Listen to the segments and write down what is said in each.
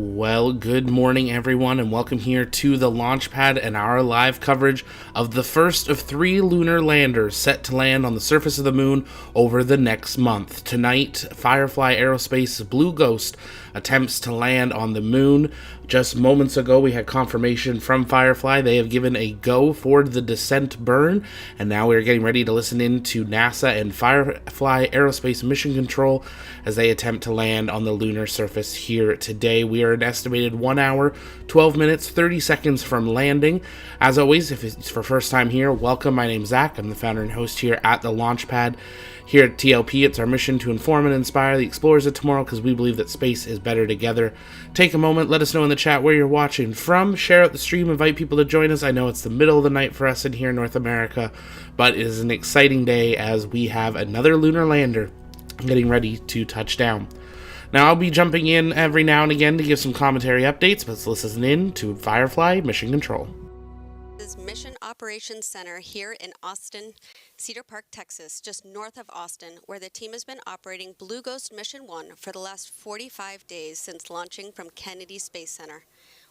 Well, good morning, everyone, and welcome here to the launch pad and our live coverage of the first of 3 lunar landers set to land on the surface of the moon over the next month. Tonight, Firefly Aerospace's Blue Ghost attempts to land on the moon. Just moments ago, we had confirmation from Firefly. They have given a go for the descent burn, and now we're getting ready to listen in to NASA and Firefly Aerospace Mission Control as they attempt to land on the lunar surface here today. We are an estimated 1 hour, 12 minutes, 30 seconds from landing. As always, if it's for first time here, welcome. My name's Zach. I'm the founder and host here at the launch pad. Here at TLP, it's our mission to inform and inspire the explorers of tomorrow because we believe that space is better together. Take a moment, let us know in the chat where you're watching from, share out the stream, invite people to join us. I know it's the middle of the night for us in here in North America, but it is an exciting day as we have another lunar lander getting ready to touch down. Now, I'll be jumping in every now and again to give some commentary updates, but let's listen in to Firefly Mission Control. This is Mission Operations Center here in Austin, Cedar Park, Texas, just north of Austin, where the team has been operating Blue Ghost Mission 1 for the last 45 days since launching from Kennedy Space Center.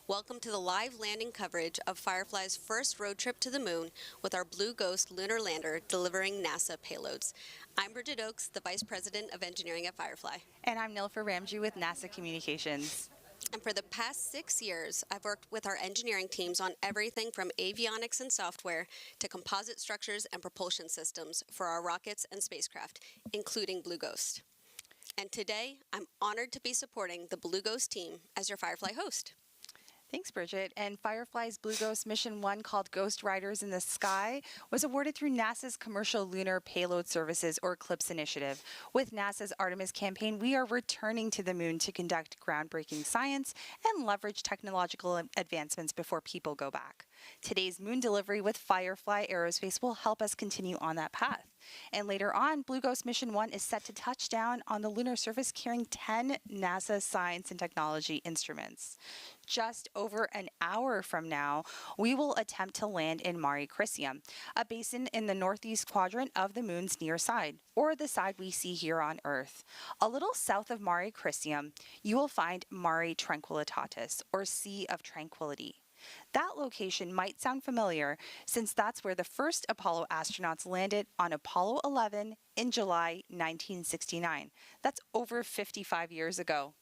Welcome to the live landing coverage of Firefly's first road trip to the moon with our Blue Ghost Lunar Lander delivering NASA payloads. I'm Bridget Oakes, the Vice President of Engineering at Firefly. And I'm Nilfer Ramji with NASA Communications. And for the past 6 years, I've worked with our engineering teams on everything from avionics and software to composite structures and propulsion systems for our rockets and spacecraft, including Blue Ghost. And today, I'm honored to be supporting the Blue Ghost team as your Firefly host. Thanks, Bridget. And Firefly's Blue Ghost Mission 1, called Ghost Riders in the Sky, was awarded through NASA's Commercial Lunar Payload Services, or CLPS initiative. With NASA's Artemis campaign, we are returning to the moon to conduct groundbreaking science and leverage technological advancements before people go back. Today's moon delivery with Firefly Aerospace will help us continue on that path. And later on, Blue Ghost Mission 1 is set to touch down on the lunar surface carrying 10 NASA science and technology instruments. Just over an hour from now, we will attempt to land in Mare Crisium, a basin in the northeast quadrant of the moon's near side, or the side we see here on Earth. A little south of Mare Crisium, you will find Mare Tranquillitatis, or Sea of Tranquility. That location might sound familiar since that's where the first Apollo astronauts landed on Apollo 11 in July 1969. That's over 55 years ago.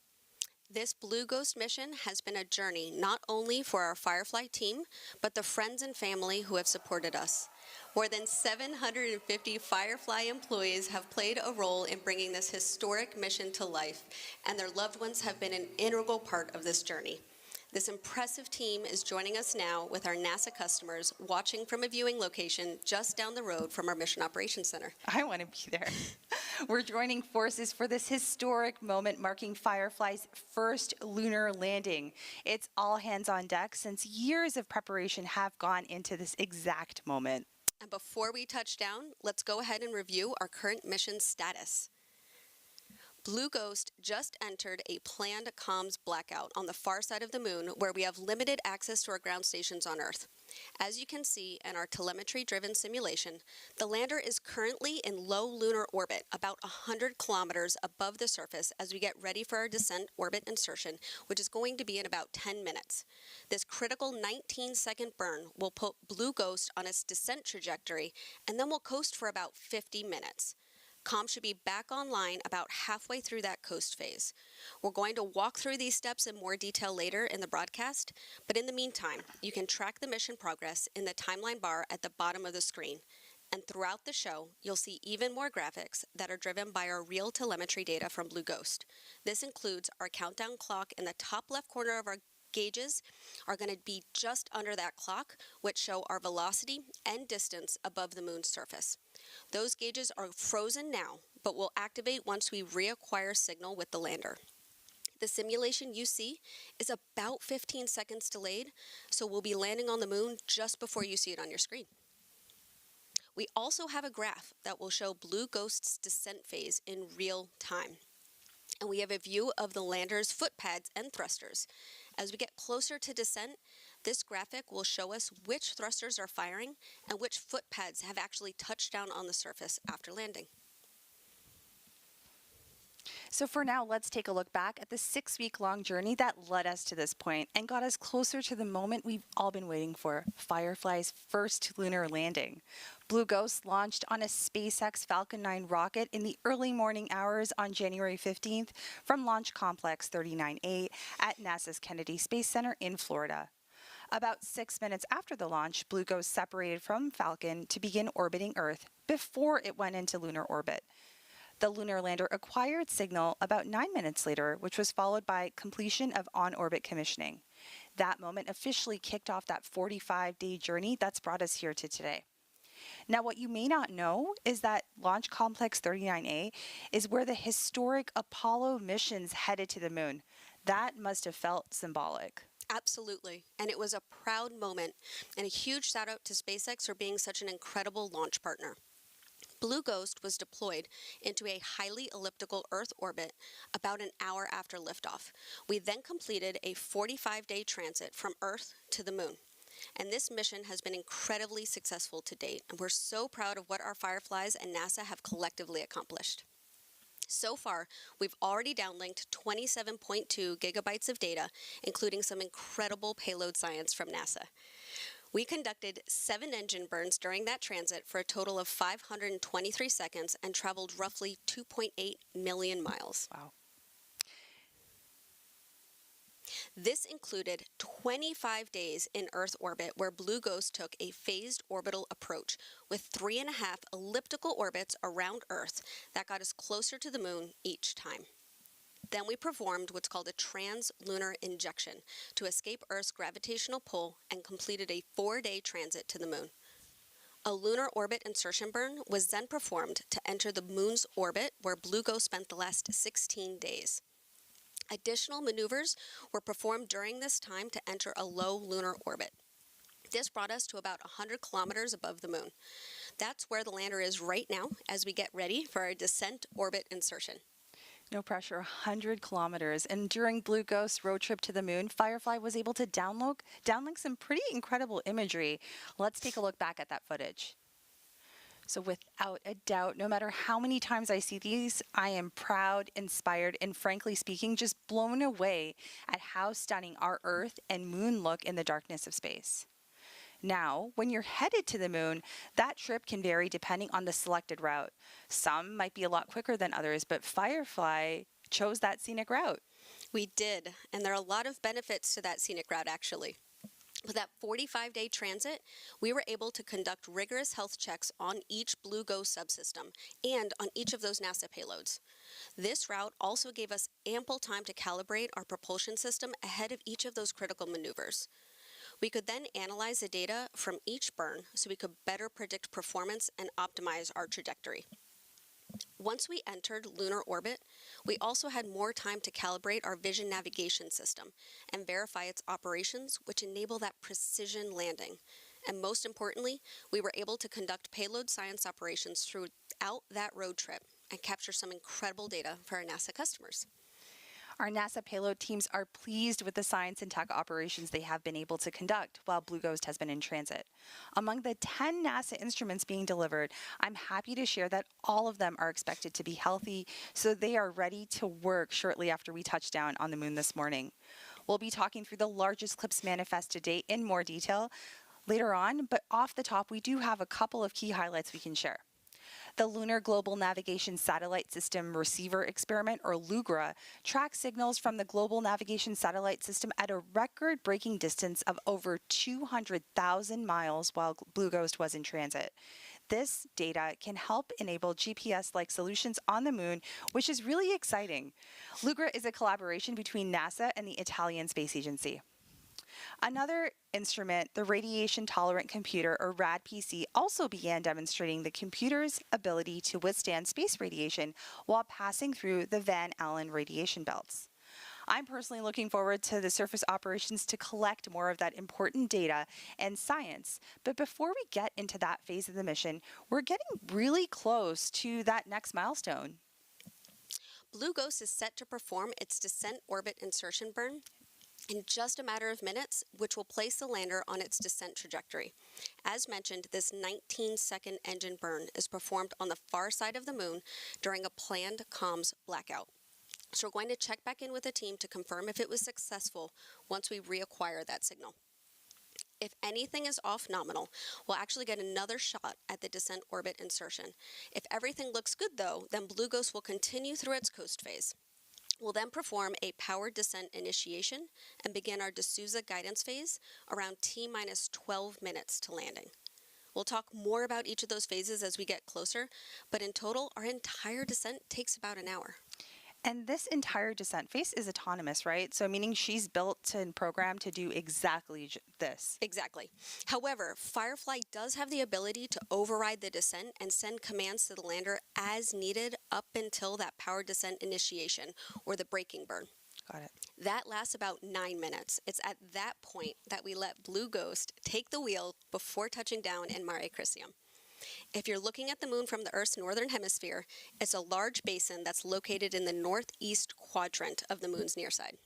This Blue Ghost mission has been a journey not only for our Firefly team, but the friends and family who have supported us. More than 750 Firefly employees have played a role in bringing this historic mission to life, and their loved ones have been an integral part of this journey. This impressive team is joining us now with our NASA customers watching from a viewing location just down the road from our Mission Operations Center. I want to be there. We're joining forces for this historic moment marking Firefly's first lunar landing. It's all hands on deck since years of preparation have gone into this exact moment. And before we touch down, let's go ahead and review our current mission status. Blue Ghost just entered a planned comms blackout on the far side of the moon where we have limited access to our ground stations on Earth. As you can see in our telemetry-driven simulation, the lander is currently in low lunar orbit, about 100 kilometers above the surface as we get ready for our descent orbit insertion, which is going to be in about 10 minutes. This critical 19-second burn will put Blue Ghost on its descent trajectory, and then we'll coast for about 50 minutes. Comms should be back online about halfway through that coast phase. We're going to walk through these steps in more detail later in the broadcast, but in the meantime, you can track the mission progress in the timeline bar at the bottom of the screen. And throughout the show, you'll see even more graphics that are driven by our real telemetry data from Blue Ghost. This includes our countdown clock in the top left corner of our gauges are going to be just under that clock, which show our velocity and distance above the moon's surface. Those gauges are frozen now, but will activate once we reacquire signal with the lander. The simulation you see is about 15 seconds delayed, so we'll be landing on the moon just before you see it on your screen. We also have a graph that will show Blue Ghost's descent phase in real time. And we have a view of the lander's footpads and thrusters. As we get closer to descent, this graphic will show us which thrusters are firing and which footpads have actually touched down on the surface after landing. So for now, let's take a look back at the 6-week-long journey that led us to this point and got us closer to the moment we've all been waiting for, Firefly's first lunar landing. Blue Ghost launched on a SpaceX Falcon 9 rocket in the early morning hours on January 15th from Launch Complex 39A at NASA's Kennedy Space Center in Florida. About 6 minutes after the launch, Blue Ghost separated from Falcon to begin orbiting Earth before it went into lunar orbit. The lunar lander acquired signal about 9 minutes later, which was followed by completion of on-orbit commissioning. That moment officially kicked off that 45-day journey that's brought us here to today. Now, what you may not know is that Launch Complex 39A is where the historic Apollo missions headed to the moon. That must have felt symbolic. Absolutely, and it was a proud moment, and a huge shout out to SpaceX for being such an incredible launch partner. Blue Ghost was deployed into a highly elliptical Earth orbit about an hour after liftoff. We then completed a 45-day transit from Earth to the moon. And this mission has been incredibly successful to date, and we're so proud of what our Fireflies and NASA have collectively accomplished. So far, we've already downlinked 27.2 gigabytes of data, including some incredible payload science from NASA. We conducted 7 engine burns during that transit for a total of 523 seconds and traveled roughly 2.8 million miles. Wow. This included 25 days in Earth orbit where Blue Ghost took a phased orbital approach with 3.5 elliptical orbits around Earth that got us closer to the moon each time. Then we performed what's called a trans-lunar injection to escape Earth's gravitational pull and completed a 4-day transit to the moon. A lunar orbit insertion burn was then performed to enter the moon's orbit where Blue Ghost spent the last 16 days. Additional maneuvers were performed during this time to enter a low lunar orbit. This brought us to about 100 kilometers above the moon. That's where the lander is right now as we get ready for our descent orbit insertion. No pressure, 100 kilometers. And during Blue Ghost's road trip to the moon, Firefly was able to downlink some pretty incredible imagery. Let's take a look back at that footage. So without a doubt, no matter how many times I see these, I am proud, inspired, and frankly speaking, just blown away at how stunning our Earth and moon look in the darkness of space. Now, when you're headed to the moon, that trip can vary depending on the selected route. Some might be a lot quicker than others, but Firefly chose that scenic route. We did, and there are a lot of benefits to that scenic route actually. With that 45-day transit, we were able to conduct rigorous health checks on each Blue Ghost subsystem and on each of those NASA payloads. This route also gave us ample time to calibrate our propulsion system ahead of each of those critical maneuvers. We could then analyze the data from each burn so we could better predict performance and optimize our trajectory. Once we entered lunar orbit, we also had more time to calibrate our vision navigation system and verify its operations, which enable that precision landing. And most importantly, we were able to conduct payload science operations throughout that road trip and capture some incredible data for our NASA customers. Our NASA payload teams are pleased with the science and tech operations they have been able to conduct while Blue Ghost has been in transit. Among the 10 NASA instruments being delivered, I'm happy to share that all of them are expected to be healthy, so they are ready to work shortly after we touch down on the moon this morning. We'll be talking through the largest CLPS manifest to date in more detail later on, but off the top, we do have a couple of key highlights we can share. The Lunar Global Navigation Satellite System Receiver Experiment, or LUGRA, tracks signals from the Global Navigation Satellite System at a record-breaking distance of over 200,000 miles while Blue Ghost was in transit. This data can help enable GPS-like solutions on the moon, which is really exciting. LUGRA is a collaboration between NASA and the Italian Space Agency. Another instrument, the Radiation Tolerant Computer, or RAD-PC, also began demonstrating the computer's ability to withstand space radiation while passing through the Van Allen radiation belts. I'm personally looking forward to the surface operations to collect more of that important data and science. But before we get into that phase of the mission, we're getting really close to that next milestone. Blue Ghost is set to perform its descent orbit insertion burn in just a matter of minutes, which will place the lander on its descent trajectory. As mentioned, this 19-second engine burn is performed on the far side of the moon during a planned comms blackout. So we're going to check back in with the team to confirm if it was successful once we reacquire that signal. If anything is off nominal, we'll actually get another shot at the descent orbit insertion. If everything looks good though, then Blue Ghost will continue through its coast phase. We'll then perform a powered descent initiation and begin our D'Souza guidance phase around T-minus 12 minutes to landing. We'll talk more about each of those phases as we get closer, but in total, our entire descent takes about an hour. And this entire descent phase is autonomous, right? So meaning she's built and programmed to do exactly this. Exactly. However, Firefly does have the ability to override the descent and send commands to the lander as needed up until that powered descent initiation or the braking burn. Got it. That lasts about 9 minutes. It's at that point that we let Blue Ghost take the wheel before touching down in Mare Crisium. If you're looking at the moon from the Earth's northern hemisphere, it's a large basin that's located in the northeast quadrant of the moon's near side.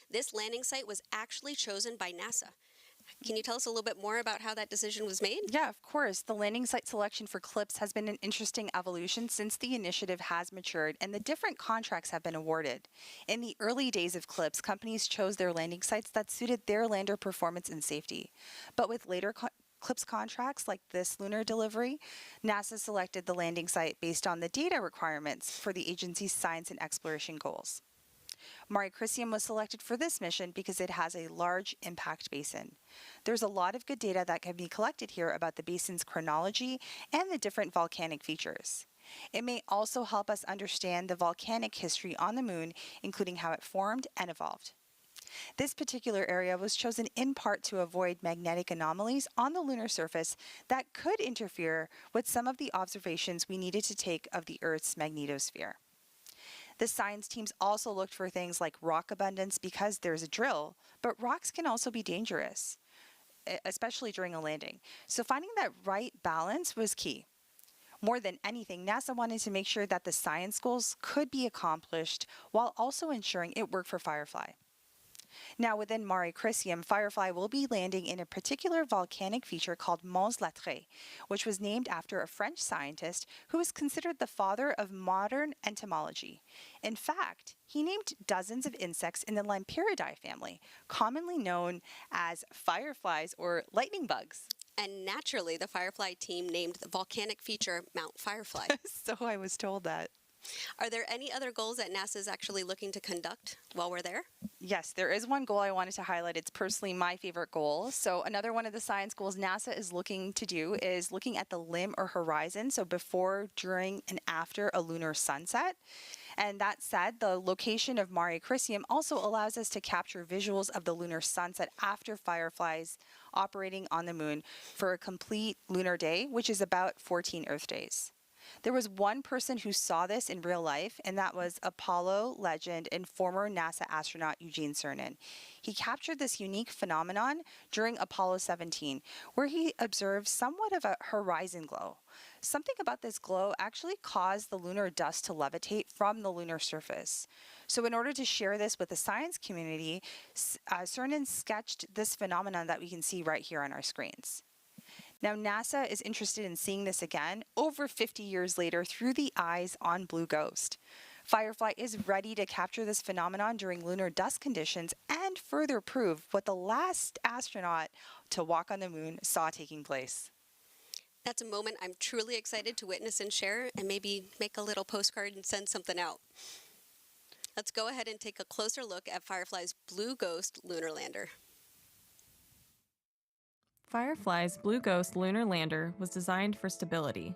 This landing site was actually chosen by NASA. Can you tell us a little bit more about how that decision was made? Yeah, of course. The landing site selection for CLPS has been an interesting evolution since the initiative has matured and the different contracts have been awarded. In the early days of CLPS, companies chose their landing sites that suited their lander performance and safety. But with later CLPS contracts like this lunar delivery, NASA selected the landing site based on the data requirements for the agency's science and exploration goals. Mare Crisium was selected for this mission because it has a large impact basin. There's a lot of good data that can be collected here about the basin's chronology and the different volcanic features. It may also help us understand the volcanic history on the moon, including how it formed and evolved. This particular area was chosen in part to avoid magnetic anomalies on the lunar surface that could interfere with some of the observations we needed to take of the Earth's magnetosphere. The science teams also looked for things like rock abundance because there's a drill, but rocks can also be dangerous, especially during a landing. So finding that right balance was key. More than anything, NASA wanted to make sure that the science goals could be accomplished while also ensuring it worked for Firefly. Now, within Mare Crisium, Firefly will be landing in a particular volcanic feature called Mons Latré, which was named after a French scientist who is considered the father of modern entomology. In fact, he named dozens of insects in the Lampyridae family, commonly known as fireflies or lightning bugs. And naturally, the Firefly team named the volcanic feature Mount Firefly. So I was told that. Are there any other goals that NASA is actually looking to conduct while we're there? Yes, there is one goal I wanted to highlight. It's personally my favorite goal. So another one of the science goals NASA is looking to do is looking at the limb or horizon, so before, during, and after a lunar sunset. And that said, the location of Mare Crisium also allows us to capture visuals of the lunar sunset after Fireflies operating on the moon for a complete lunar day, which is about 14 Earth days. There was one person who saw this in real life, and that was Apollo legend and former NASA astronaut Eugene Cernan. He captured this unique phenomenon during Apollo 17, where he observed somewhat of a horizon glow. Something about this glow actually caused the lunar dust to levitate from the lunar surface. So in order to share this with the science community, Cernan sketched this phenomenon that we can see right here on our screens. Now, NASA is interested in seeing this again over 50 years later through the eyes on Blue Ghost. Firefly is ready to capture this phenomenon during lunar dust conditions and further prove what the last astronaut to walk on the moon saw taking place. That's a moment I'm truly excited to witness and share, and maybe make a little postcard and send something out. Let's go ahead and take a closer look at Firefly's Blue Ghost Lunar Lander. Firefly's Blue Ghost Lunar Lander was designed for stability.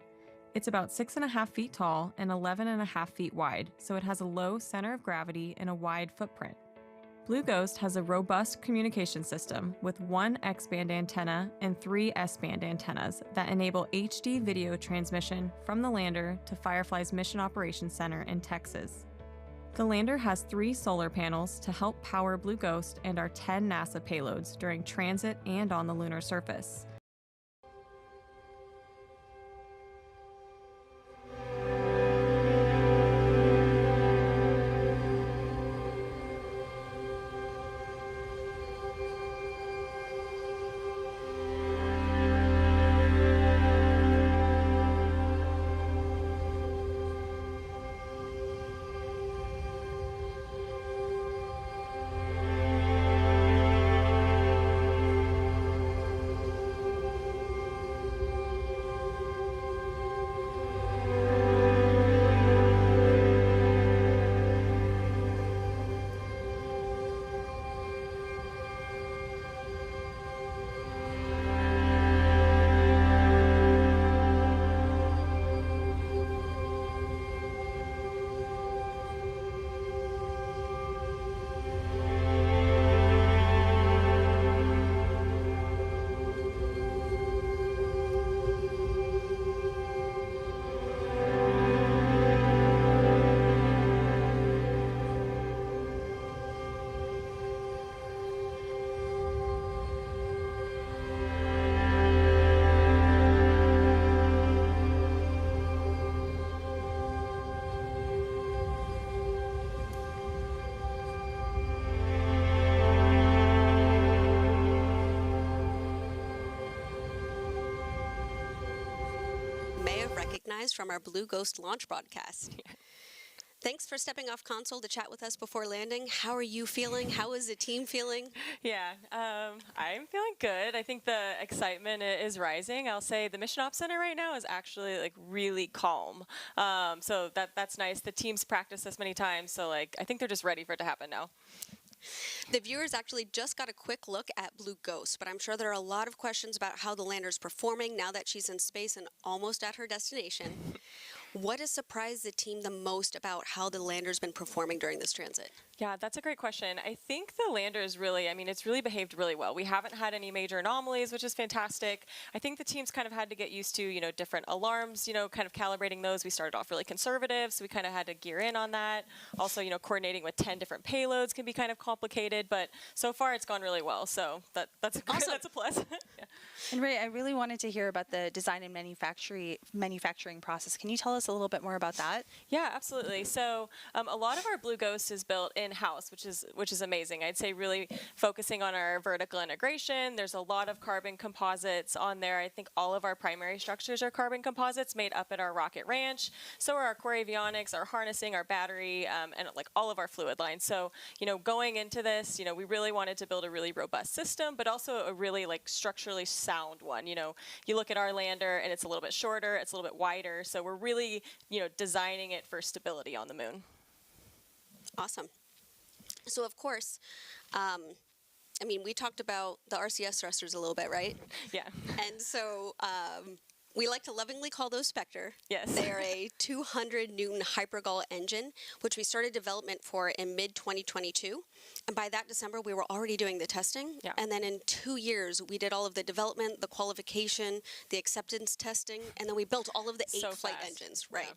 It's about 6.5 feet tall and 11.5 feet wide, so it has a low center of gravity and a wide footprint. Blue Ghost has a robust communication system with one X-band antenna and 3 S-band antennas that enable HD video transmission from the lander to Firefly's Mission Operations Center in Texas. The lander has 3 solar panels to help power Blue Ghost and our 10 NASA payloads during transit and on the lunar surface. recognized from our Blue Ghost launch broadcast. Thanks for stepping off console to chat with us before landing. How are you feeling? How is the team feeling? Yeah, I'm feeling good. I think the excitement is rising. I'll say the Mission Ops Center right now is actually like really calm. So that's nice. The team's practiced this many times, so like I think they're just ready for it to happen now. The viewers actually just got a quick look at Blue Ghost, but I'm sure there are a lot of questions about how the lander's performing now that she's in space and almost at her destination. What has surprised the team the most about how the lander's been performing during this transit? Yeah, that's a great question. I think the lander is really, it's really behaved really well. We haven't had any major anomalies, which is fantastic. I think the team's kind of had to get used to, different alarms, kind of calibrating those. We started off really conservative, so we kind of had to gear in on that. Also, coordinating with 10 different payloads can be kind of complicated, but so far it's gone really well. So that's awesome. That's a plus. Yeah. And Ray, I really wanted to hear about the design and manufacturing process. Can you tell us a little bit more about that? Yeah, absolutely. So a lot of our Blue Ghost is built in-house, which is amazing. I'd say really focusing on our vertical integration. There's a lot of carbon composites on there. I think all of our primary structures are carbon composites made up at our rocket ranch. So are our core avionics, our harnessing, our battery, and like all of our fluid lines. So going into this, we really wanted to build a really robust system, but also a really like structurally sound one. You look at our lander and it's a little bit shorter, it's a little bit wider. So we're really designing it for stability on the moon. Awesome. So of course, we talked about the RCS thrusters a little bit, right? Yeah. And so we like to lovingly call those Spectre. Yes. They are a 200 Newton hypergol engine, which we started development for in mid-2022. And by that December, we were already doing the testing. Yeah. And then in 2 years, we did all of the development, the qualification, the acceptance testing, and then we built all of the 8 flight engines. Right. Yeah.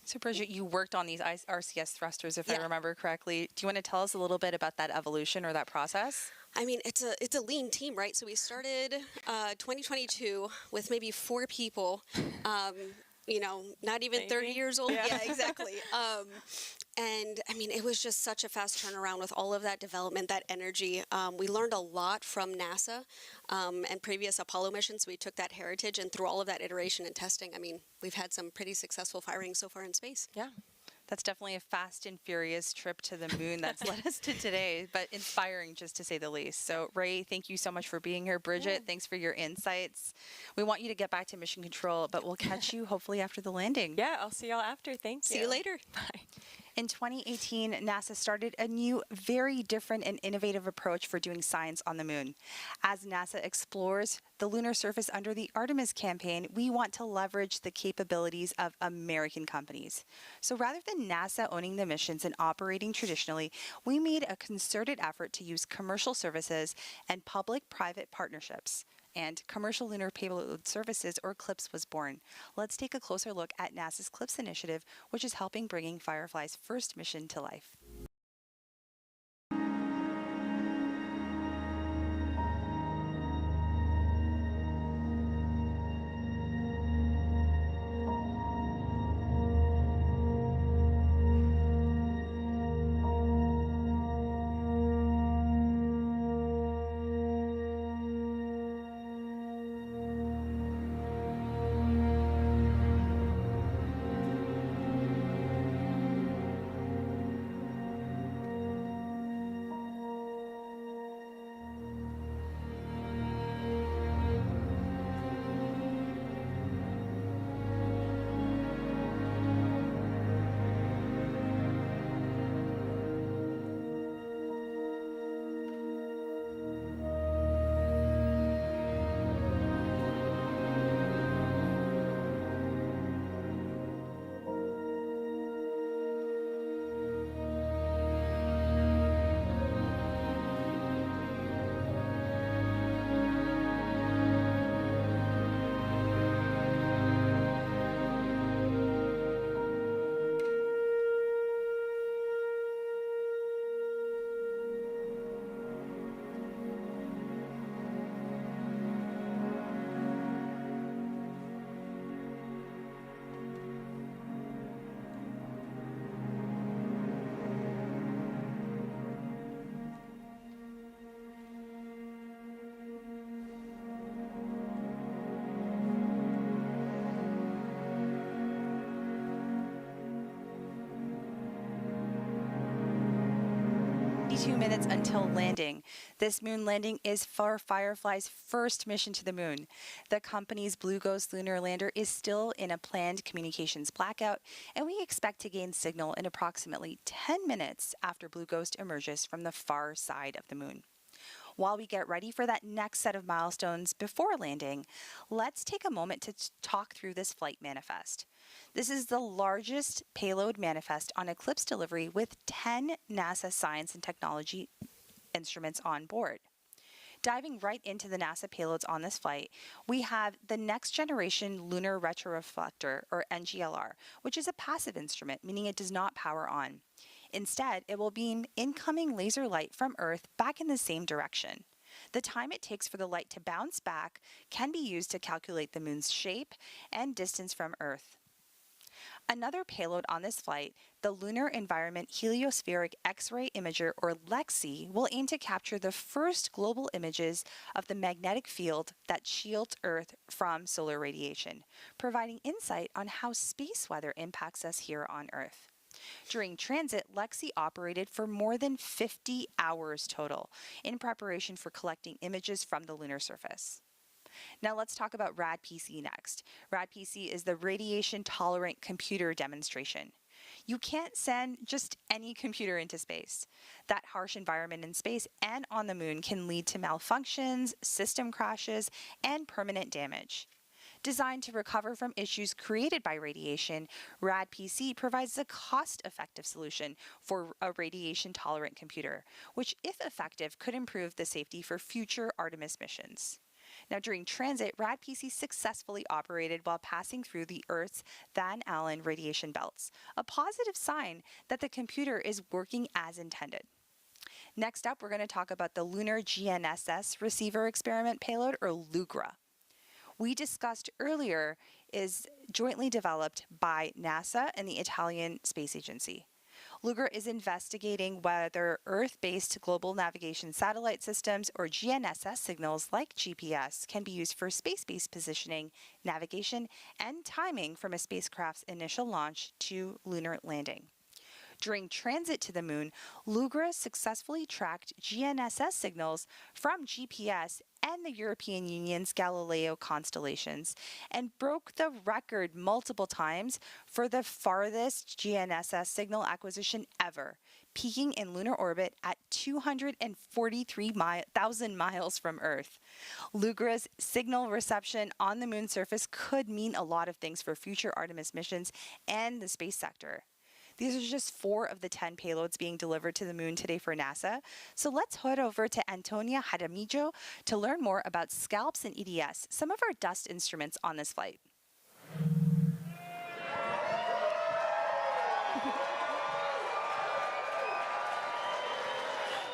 So Bridget, you worked on these RCS thrusters, if I remember correctly. Do you want to tell us a little bit about that evolution or that process? It's a lean team, right? So we started 2022 with maybe 4 people, not even 30 years old. Yeah, exactly. And it was just such a fast turnaround with all of that development, that energy. We learned a lot from NASA and previous Apollo missions. We took that heritage, and through all of that iteration and testing, we've had some pretty successful firings so far in space. Yeah. That's definitely a fast and furious trip to the moon that's led us to today, but inspiring just to say the least. So Ray, thank you so much for being here. Bridget, thanks for your insights. We want you to get back to mission control, but we'll catch you hopefully after the landing. Yeah, I'll see y'all after. Thank you. See you later. Bye. In 2018, NASA started a new, very different and innovative approach for doing science on the moon. As NASA explores the lunar surface under the Artemis campaign, we want to leverage the capabilities of American companies. So rather than NASA owning the missions and operating traditionally, we made a concerted effort to use commercial services and public-private partnerships. And Commercial Lunar Payload Services, or CLPS, was born. Let's take a closer look at NASA's CLPS initiative, which is helping bringing Firefly's first mission to life. 92 minutes until landing. This moon landing is for Firefly's first mission to the moon. The company's Blue Ghost Lunar Lander is still in a planned communications blackout, and we expect to gain signal in approximately 10 minutes after Blue Ghost emerges from the far side of the moon. While we get ready for that next set of milestones before landing, let's take a moment to talk through this flight manifest. This is the largest payload manifest on Eclipse delivery with 10 NASA science and technology instruments on board. Diving right into the NASA payloads on this flight, we have the Next Generation Lunar Retroreflector, or NGLR, which is a passive instrument, meaning it does not power on. Instead, it will beam incoming laser light from Earth back in the same direction. The time it takes for the light to bounce back can be used to calculate the moon's shape and distance from Earth. Another payload on this flight, the Lunar Environment Heliospheric X-ray Imager, or LEXI, will aim to capture the first global images of the magnetic field that shields Earth from solar radiation, providing insight on how space weather impacts us here on Earth. During transit, LEXI operated for more than 50 hours total in preparation for collecting images from the lunar surface. Now let's talk about RAD-PC next. RAD-PC is the radiation-tolerant computer demonstration. You can't send just any computer into space. That harsh environment in space and on the moon can lead to malfunctions, system crashes, and permanent damage. Designed to recover from issues created by radiation, RAD-PC provides a cost-effective solution for a radiation-tolerant computer, which, if effective, could improve the safety for future Artemis missions. Now, during transit, RAD-PC successfully operated while passing through the Earth's Van Allen radiation belts, a positive sign that the computer is working as intended. Next up, we're going to talk about the Lunar GNSS Receiver Experiment Payload, or LUGRA. We discussed earlier is jointly developed by NASA and the Italian Space Agency. LUGRA is investigating whether Earth-based global navigation satellite systems, or GNSS signals like GPS, can be used for space-based positioning, navigation, and timing from a spacecraft's initial launch to lunar landing. During transit to the moon, LUGRA successfully tracked GNSS signals from GPS and the European Union's Galileo constellations and broke the record multiple times for the farthest GNSS signal acquisition ever, peaking in lunar orbit at 243,000 miles from Earth. LUGRA's signal reception on the moon's surface could mean a lot of things for future Artemis missions and the space sector. These are just 4 of the 10 payloads being delivered to the moon today for NASA. So let's head over to Antonia Jaramillo to learn more about SCALPS and EDS, some of our dust instruments on this flight.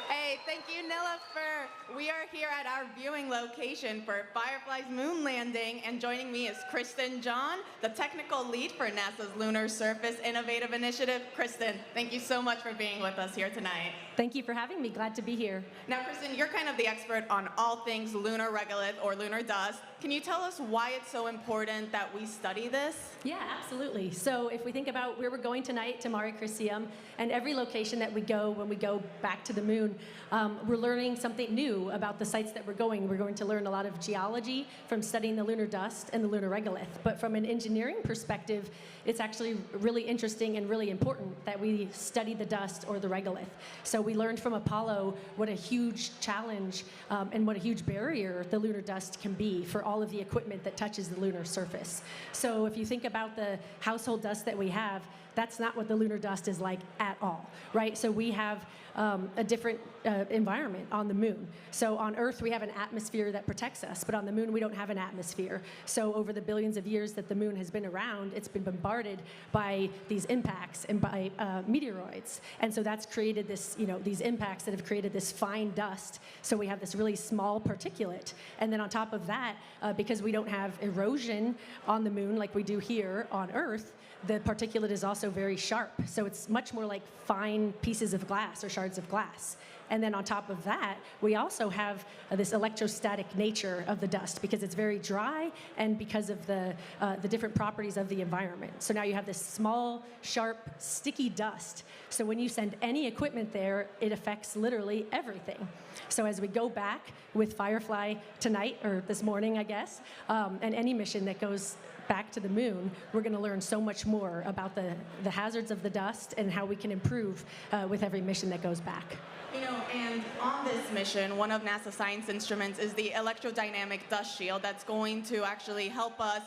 Hey, thank you, Nilüfer. We are here at our viewing location for Firefly's moon landing, and joining me is Kristen John, the technical lead for NASA's Lunar Surface Innovative Initiative. Kristen, thank you so much for being with us here tonight. Thank you for having me. Glad to be here. Now, Kristen, you're kind of the expert on all things lunar regolith or lunar dust. Can you tell us why it's so important that we study this? Yeah, absolutely. So if we think about where we're going tonight to Mare Crisium, and every location that we go when we go back to the moon, we're learning something new about the sites that we're going. We're going to learn a lot of geology from studying the lunar dust and the lunar regolith. But from an engineering perspective, it's actually really interesting and really important that we study the dust or the regolith. So we learned from Apollo what a huge challenge and what a huge barrier the lunar dust can be for all of the equipment that touches the lunar surface. So if you think about the household dust that we have, that's not what the lunar dust is like at all, right? So we have a different environment on the moon. So on Earth, we have an atmosphere that protects us, but on the moon, we don't have an atmosphere. So over the billions of years that the moon has been around, it's been bombarded by these impacts and by meteoroids. And so that's created this, these impacts that have created this fine dust. So we have this really small particulate. And then on top of that, because we don't have erosion on the moon like we do here on Earth, the particulate is also very sharp. So it's much more like fine pieces of glass or shards of glass. And then on top of that, we also have this electrostatic nature of the dust because it's very dry and because of the different properties of the environment. So now you have this small, sharp, sticky dust. So when you send any equipment there, it affects literally everything. So as we go back with Firefly tonight, or this morning, I guess, and any mission that goes back to the moon, we're going to learn so much more about the hazards of the dust and how we can improve with every mission that goes back. You know, and on this mission, one of NASA's science instruments is the electrodynamic dust shield that's going to actually help us,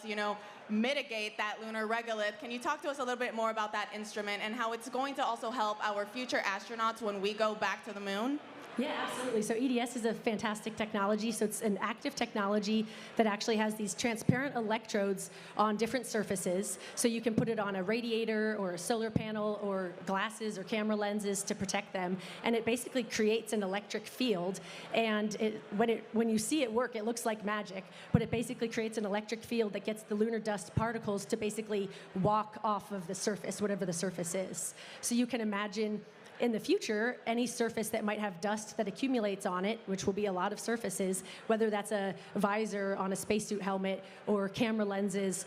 mitigate that lunar regolith. Can you talk to us a little bit more about that instrument and how it's going to also help our future astronauts when we go back to the moon? Yeah, absolutely. So EDS is a fantastic technology. So it's an active technology that actually has these transparent electrodes on different surfaces. So you can put it on a radiator or a solar panel or glasses or camera lenses to protect them. And it basically creates an electric field. And when you see it work, it looks like magic. But it basically creates an electric field that gets the lunar dust particles to basically walk off of the surface, whatever the surface is. So you can imagine in the future, any surface that might have dust that accumulates on it, which will be a lot of surfaces, whether that's a visor on a spacesuit helmet or camera lenses,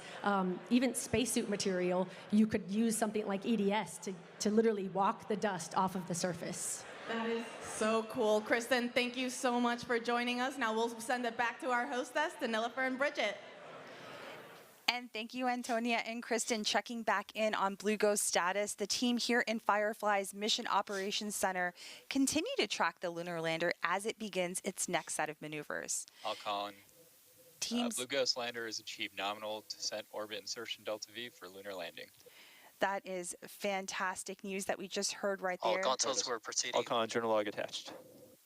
even spacesuit material, you could use something like EDS to literally walk the dust off of the surface. That is so cool. Kristen, thank you so much for joining us. Now we'll send it back to our hostess, Nilüfer and Bridget. And thank you, Antonia and Kristen, checking back in on Blue Ghost status. The team here in Firefly's Mission Operations Center continue to track the lunar lander as it begins its next set of maneuvers. Alcon. Blue Ghost Lander has achieved nominal descent orbit insertion delta V for lunar landing. That is fantastic news that we just heard right there. All consoles were proceeding. Alcon journal log attached.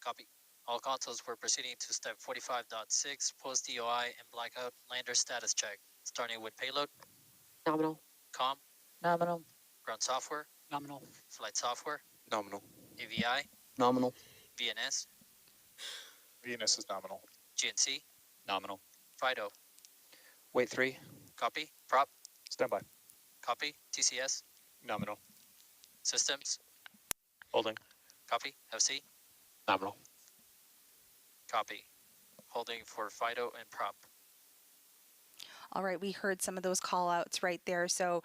Copy. All consoles were proceeding to step 45.6, post DOI and blackout lander status check. Starting with payload. Nominal. Com. Nominal. Ground software. Nominal. Flight software. Nominal. AVI. Nominal. VNS. VNS is nominal. GNC. Nominal. FIDO. Wait 3. Copy. Prop. Standby. Copy. TCS. Nominal. Systems. Holding. Copy. FC. Nominal. Copy. Holding for FIDO and prop. All right, we heard some of those call outs right there. So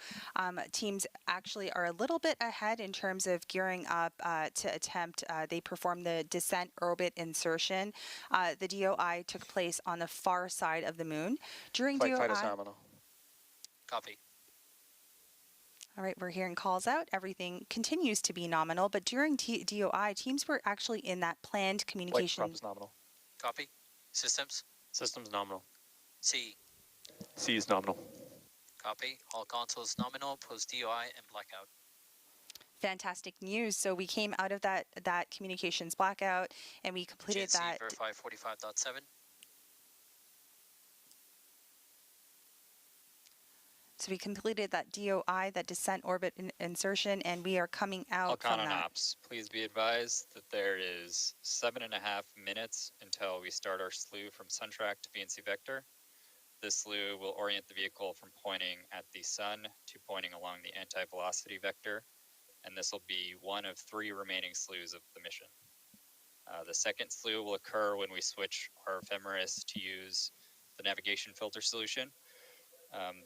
teams actually are a little bit ahead in terms of gearing up to attempt. They performed the descent orbit insertion. The DOI took place on the far side of the moon. During DOI, Flight is nominal. Copy. all right, we're hearing calls out. Everything continues to be nominal, but during DOI, teams were actually in that planned communication. Flight prop is nominal. Copy. Systems. Systems nominal. C. C is nominal. Copy. All consoles nominal, post DOI and blackout. Fantastic news. So we came out of that communications blackout and we completed GNC that. verify 45.7. So we completed that DOI, that descent orbit insertion, and we are coming out Alcon from and that. Ops, please be advised that there is 7.5 minutes until we start our slew from Suntrack to VNC Vector. This slew will orient the vehicle from pointing at the sun to pointing along the anti-velocity vector, and this will be one of 3 remaining slews of the mission. The second slew will occur when we switch our ephemeris to use the navigation filter solution.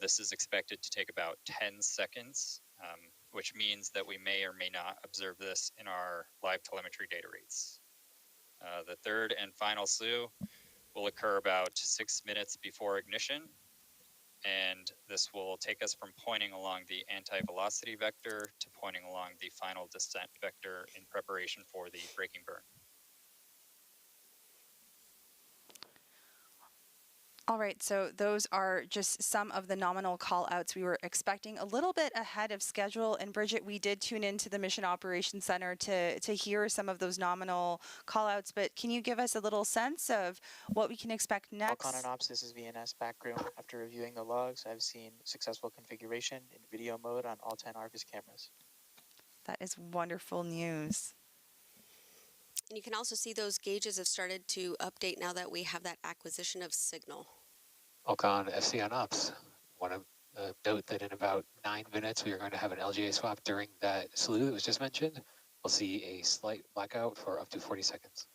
This is expected to take about 10 seconds, which means that we may or may not observe this in our live telemetry data rates. The third and final slew will occur about 6 minutes before ignition, and this will take us from pointing along the anti-velocity vector to pointing along the final descent vector in preparation for the braking burn. All right, so those are just some of the nominal call outs. We were expecting a little bit ahead of schedule. And Bridget, we did tune into the Mission Operations Center to hear some of those nominal call outs. But can you give us a little sense of what we can expect next? Alcon and Ops, this is VNS backroom. After reviewing the logs, I've seen successful configuration in video mode on all 10 Argus cameras. That is wonderful news. And you can also see those gauges have started to update now that we have that acquisition of signal. Alcon, FC on Ops. Want to note that in about 9 minutes we are going to have an LGA swap during that slew that was just mentioned. We'll see a slight blackout for up to 40 seconds.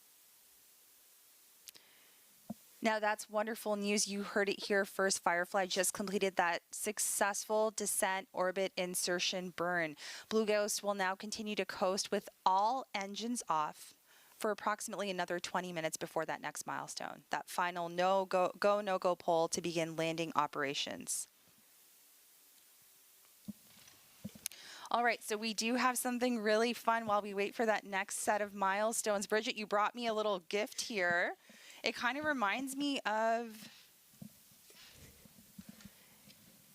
Now that's wonderful news. You heard it here first. Firefly just completed that successful descent orbit insertion burn. Blue Ghost will now continue to coast with all engines off for approximately another 20 minutes before that next milestone, that final no-go poll to begin landing operations. All right, so we do have something really fun while we wait for that next set of milestones. Bridget, you brought me a little gift here. It kind of reminds me of,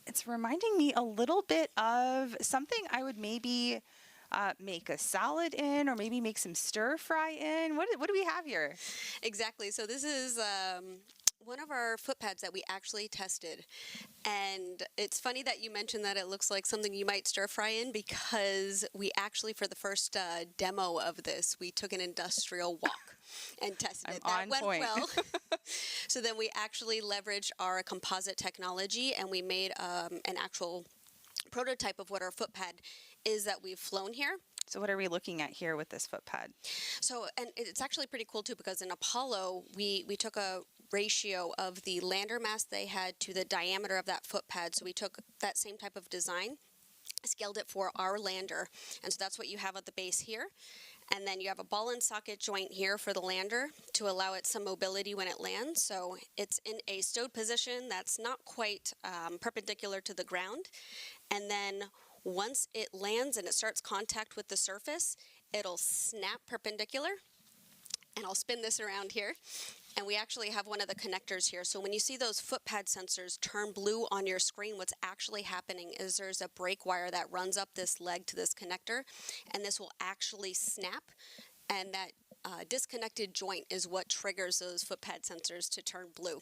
it's reminding me a little bit of something I would maybe make a salad in, or maybe make some stir fry in. What do we have here? Exactly. So this is one of our foot pads that we actually tested. And it's funny that you mentioned that it looks like something you might stir fry in, because we actually, for the first demo of this, we took an industrial walk and tested it. That went well. So then we actually leveraged our composite technology, and we made an actual prototype of what our foot pad is that we've flown here. So what are we looking at here with this foot pad? So, and it's actually pretty cool too, because in Apollo, we took a ratio of the lander mass they had to the diameter of that foot pad. So we took that same type of design, scaled it for our lander. And so that's what you have at the base here. And then you have a ball and socket joint here for the lander to allow it some mobility when it lands. So it's in a stowed position that's not quite perpendicular to the ground. And then once it lands and it starts contact with the surface, it'll snap perpendicular. And I'll spin this around here. And we actually have one of the connectors here. So when you see those foot pad sensors turn blue on your screen, what's actually happening is there's a brake wire that runs up this leg to this connector, and this will actually snap. And that disconnected joint is what triggers those foot pad sensors to turn blue.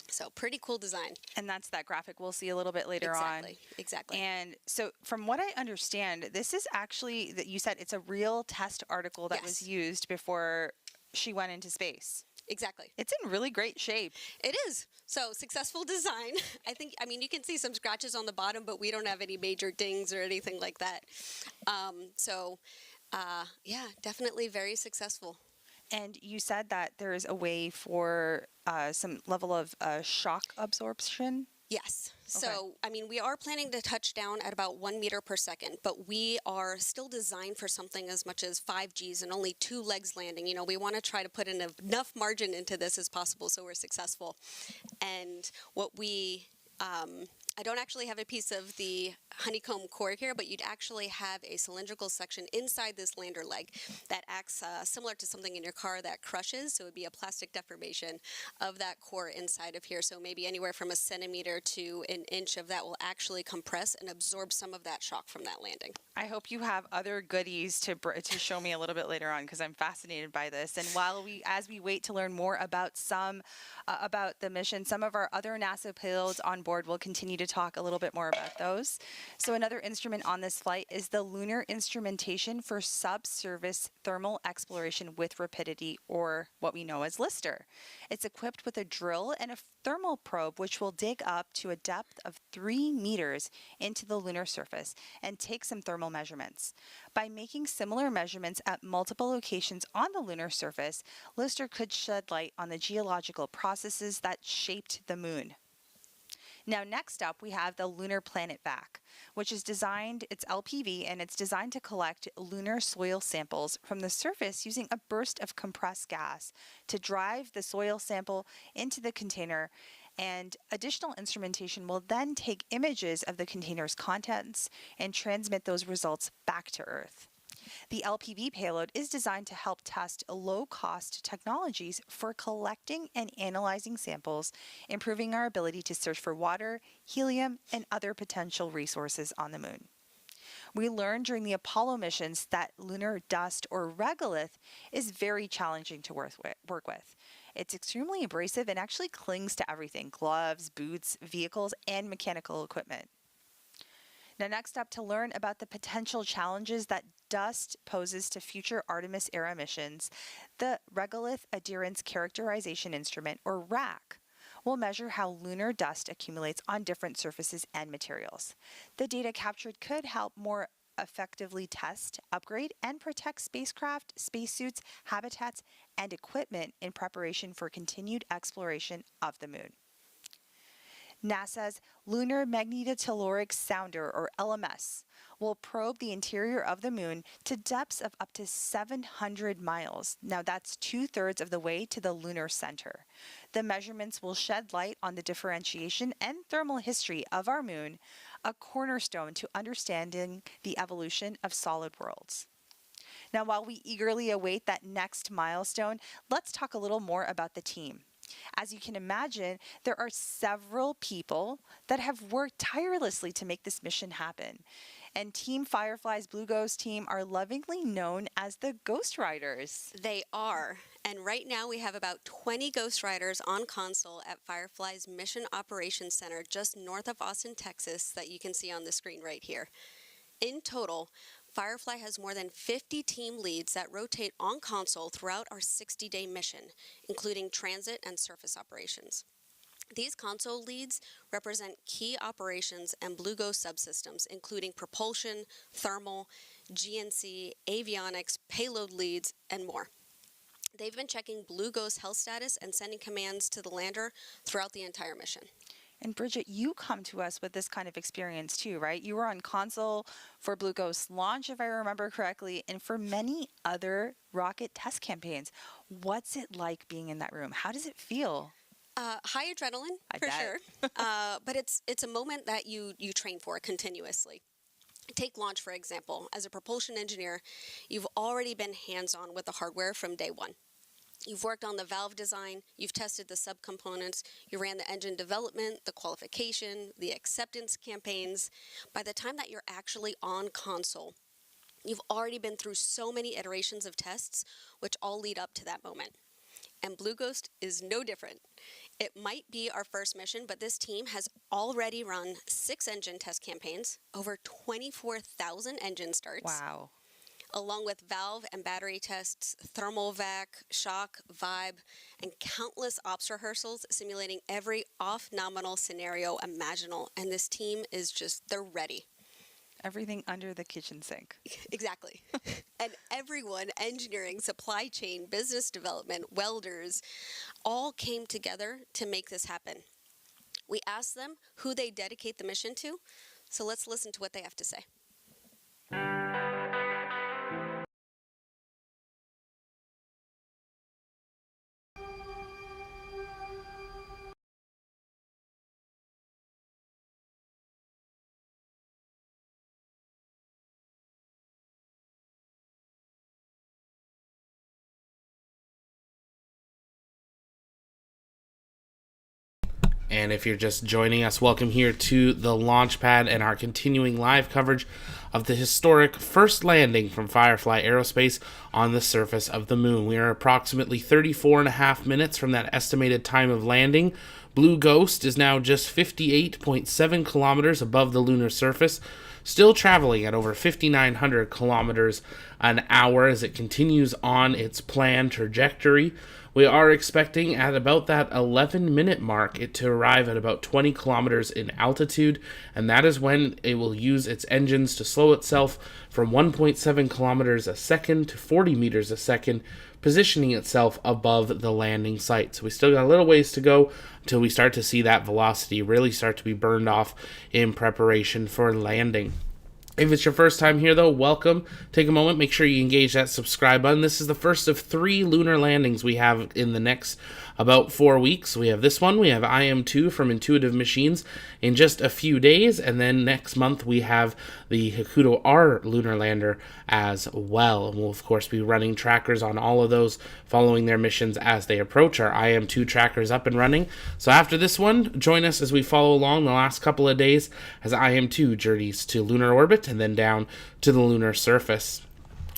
So pretty cool design. And that's that graphic we'll see a little bit later on. Exactly. And so from what I understand, this is actually, that you said it's a real test article that was used before she went into space. Exactly. It's in really great shape. It is. So successful design. I mean, you can see some scratches on the bottom, but we don't have any major dings or anything like that. Yeah, definitely very successful. And you said that there is a way for some level of shock absorption? Yes. Okay. So, I mean, we are planning to touch down at about 1 meter per second, but we are still designed for something as much as 5 Gs and only 2 legs landing. You know, we want to try to put in enough margin into this as possible so we're successful. And what we... I don't actually have a piece of the honeycomb core here, but you'd actually have a cylindrical section inside this lander leg that acts similar to something in your car that crushes. So it would be a plastic deformation of that core inside of here. So maybe anywhere from 1 centimeter to 1 inch of that will actually compress and absorb some of that shock from that landing. I hope you have other goodies to show me a little bit later on, because I'm fascinated by this. And as we wait to learn more about about the mission, some of our other NASA payloads on board will continue to talk a little bit more about those. So another instrument on this flight is the Lunar Instrumentation for Subsurface Thermal Exploration with Rapidity, or what we know as LISTER. It's equipped with a drill and a thermal probe, which will dig up to a depth of 3 meters into the lunar surface and take some thermal measurements. By making similar measurements at multiple locations on the lunar surface, LISTER could shed light on the geological processes that shaped the moon. Now, next up, we have the Lunar Planet Vac, which is designed, it's LPV, and it's designed to collect lunar soil samples from the surface using a burst of compressed gas to drive the soil sample into the container, and additional instrumentation will then take images of the container's contents and transmit those results back to Earth. The LPV payload is designed to help test low-cost technologies for collecting and analyzing samples, improving our ability to search for water, helium, and other potential resources on the moon. We learned during the Apollo missions that lunar dust, or regolith, is very challenging to work with. It's extremely abrasive and actually clings to everything: gloves, boots, vehicles, and mechanical equipment. Now, next up, to learn about the potential challenges that dust poses to future Artemis-era missions, the Regolith Adherence Characterization Instrument, or RAC, will measure how lunar dust accumulates on different surfaces and materials. The data captured could help more effectively test, upgrade, and protect spacecraft, spacesuits, habitats, and equipment in preparation for continued exploration of the moon. NASA's Lunar Magnetotelluric Sounder, or LMS, will probe the interior of the moon to depths of up to 700 miles. Now that's 2/3 of the way to the lunar center. The measurements will shed light on the differentiation and thermal history of our moon, a cornerstone to understanding the evolution of solid worlds. Now, while we eagerly await that next milestone, let's talk a little more about the team. As you can imagine, there are several people that have worked tirelessly to make this mission happen. And Team Firefly's Blue Ghost team are lovingly known as the Ghost Riders. They are. And right now we have about 20 Ghost Riders on console at Firefly's Mission Operations Center just north of Austin, Texas, that you can see on the screen right here. In total, Firefly has more than 50 team leads that rotate on console throughout our 60-day mission, including transit and surface operations. These console leads represent key operations and Blue Ghost subsystems, including propulsion, thermal, GNC, avionics, payload leads, and more. They've been checking Blue Ghost health status and sending commands to the lander throughout the entire mission. And Bridget, you come to us with this kind of experience too, right? You were on console for Blue Ghost launch, if I remember correctly, and for many other rocket test campaigns. What's it like being in that room? How does it feel? High adrenaline, for sure. But it's a moment that you train for continuously. Take launch, for example. As a propulsion engineer, you've already been hands-on with the hardware from day one. You've worked on the valve design, you've tested the subcomponents, you ran the engine development, the qualification, the acceptance campaigns. By the time that you're actually on console, you've already been through so many iterations of tests, which all lead up to that moment. And Blue Ghost is no different. It might be our first mission, but this team has already run 6 engine test campaigns, over 24,000 engine starts. Wow. Along with valve and battery tests, thermal vac, shock, vibe, and countless ops rehearsals simulating every off-nominal scenario imaginable. And this team is just, they're ready. Everything under the kitchen sink. Exactly. And everyone, engineering, supply chain, business development, welders, all came together to make this happen. We asked them who they dedicate the mission to, so let's listen to what they have to say. And if you're just joining us, welcome here to the launch pad and our continuing live coverage of the historic first landing from Firefly Aerospace on the surface of the moon. We are approximately 34.5 minutes from that estimated time of landing. Blue Ghost is now just 58.7 kilometers above the lunar surface, still traveling at over 5,900 kilometers an hour as it continues on its planned trajectory. We are expecting at about that 11-minute mark it to arrive at about 20 kilometers in altitude, and that is when it will use its engines to slow itself from 1.7 kilometers a second to 40 meters a second, positioning itself above the landing site. So we still got a little ways to go until we start to see that velocity really start to be burned off in preparation for landing. If it's your first time here, though, welcome. Take a moment, make sure you engage that subscribe button. This is the first of 3 lunar landings we have in the next about 4 weeks. We have this one, we have IM-2 from Intuitive Machines in just a few days, and then next month we have the Hakuto R Lunar Lander as well. And we'll, of course, be running trackers on all of those, following their missions as they approach. Our IM-2 tracker is up and running. So after this one, join us as we follow along the last couple of days as IM-2 journeys to lunar orbit and then down to the lunar surface.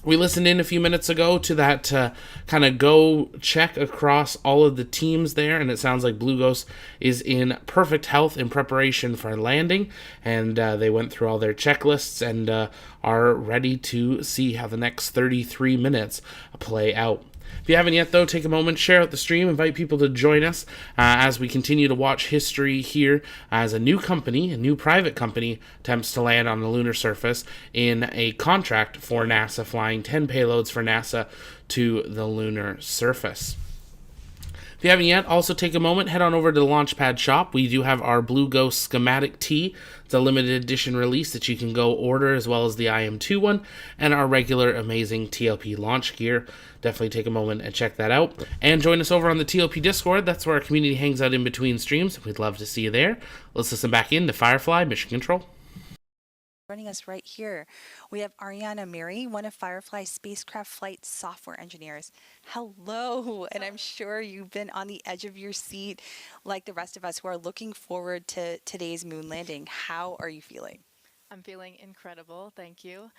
We listened in a few minutes ago to that kind of go check across all of the teams there, and it sounds like Blue Ghost is in perfect health in preparation for landing, and they went through all their checklists and are ready to see how the next 33 minutes play out. If you haven't yet, though, take a moment, share out the stream, invite people to join us as we continue to watch history here as a new company, a new private company, attempts to land on the lunar surface in a contract for NASA, flying 10 payloads for NASA to the lunar surface. If you haven't yet, also take a moment, head on over to the Launchpad shop. We do have our Blue Ghost schematic tee. It's a limited edition release that you can go order, as well as the IM2 one, and our regular amazing TLP launch gear. Definitely take a moment and check that out. And join us over on the TLP Discord. That's where our community hangs out in between streams. We'd love to see you there. Let's listen back in to Firefly Mission Control. Joining us right here, we have Ariana Mary, one of Firefly's spacecraft flight software engineers. Hello, and I'm sure you've been on the edge of your seat like the rest of us who are looking forward to today's moon landing. How are you feeling? I'm feeling incredible, thank you.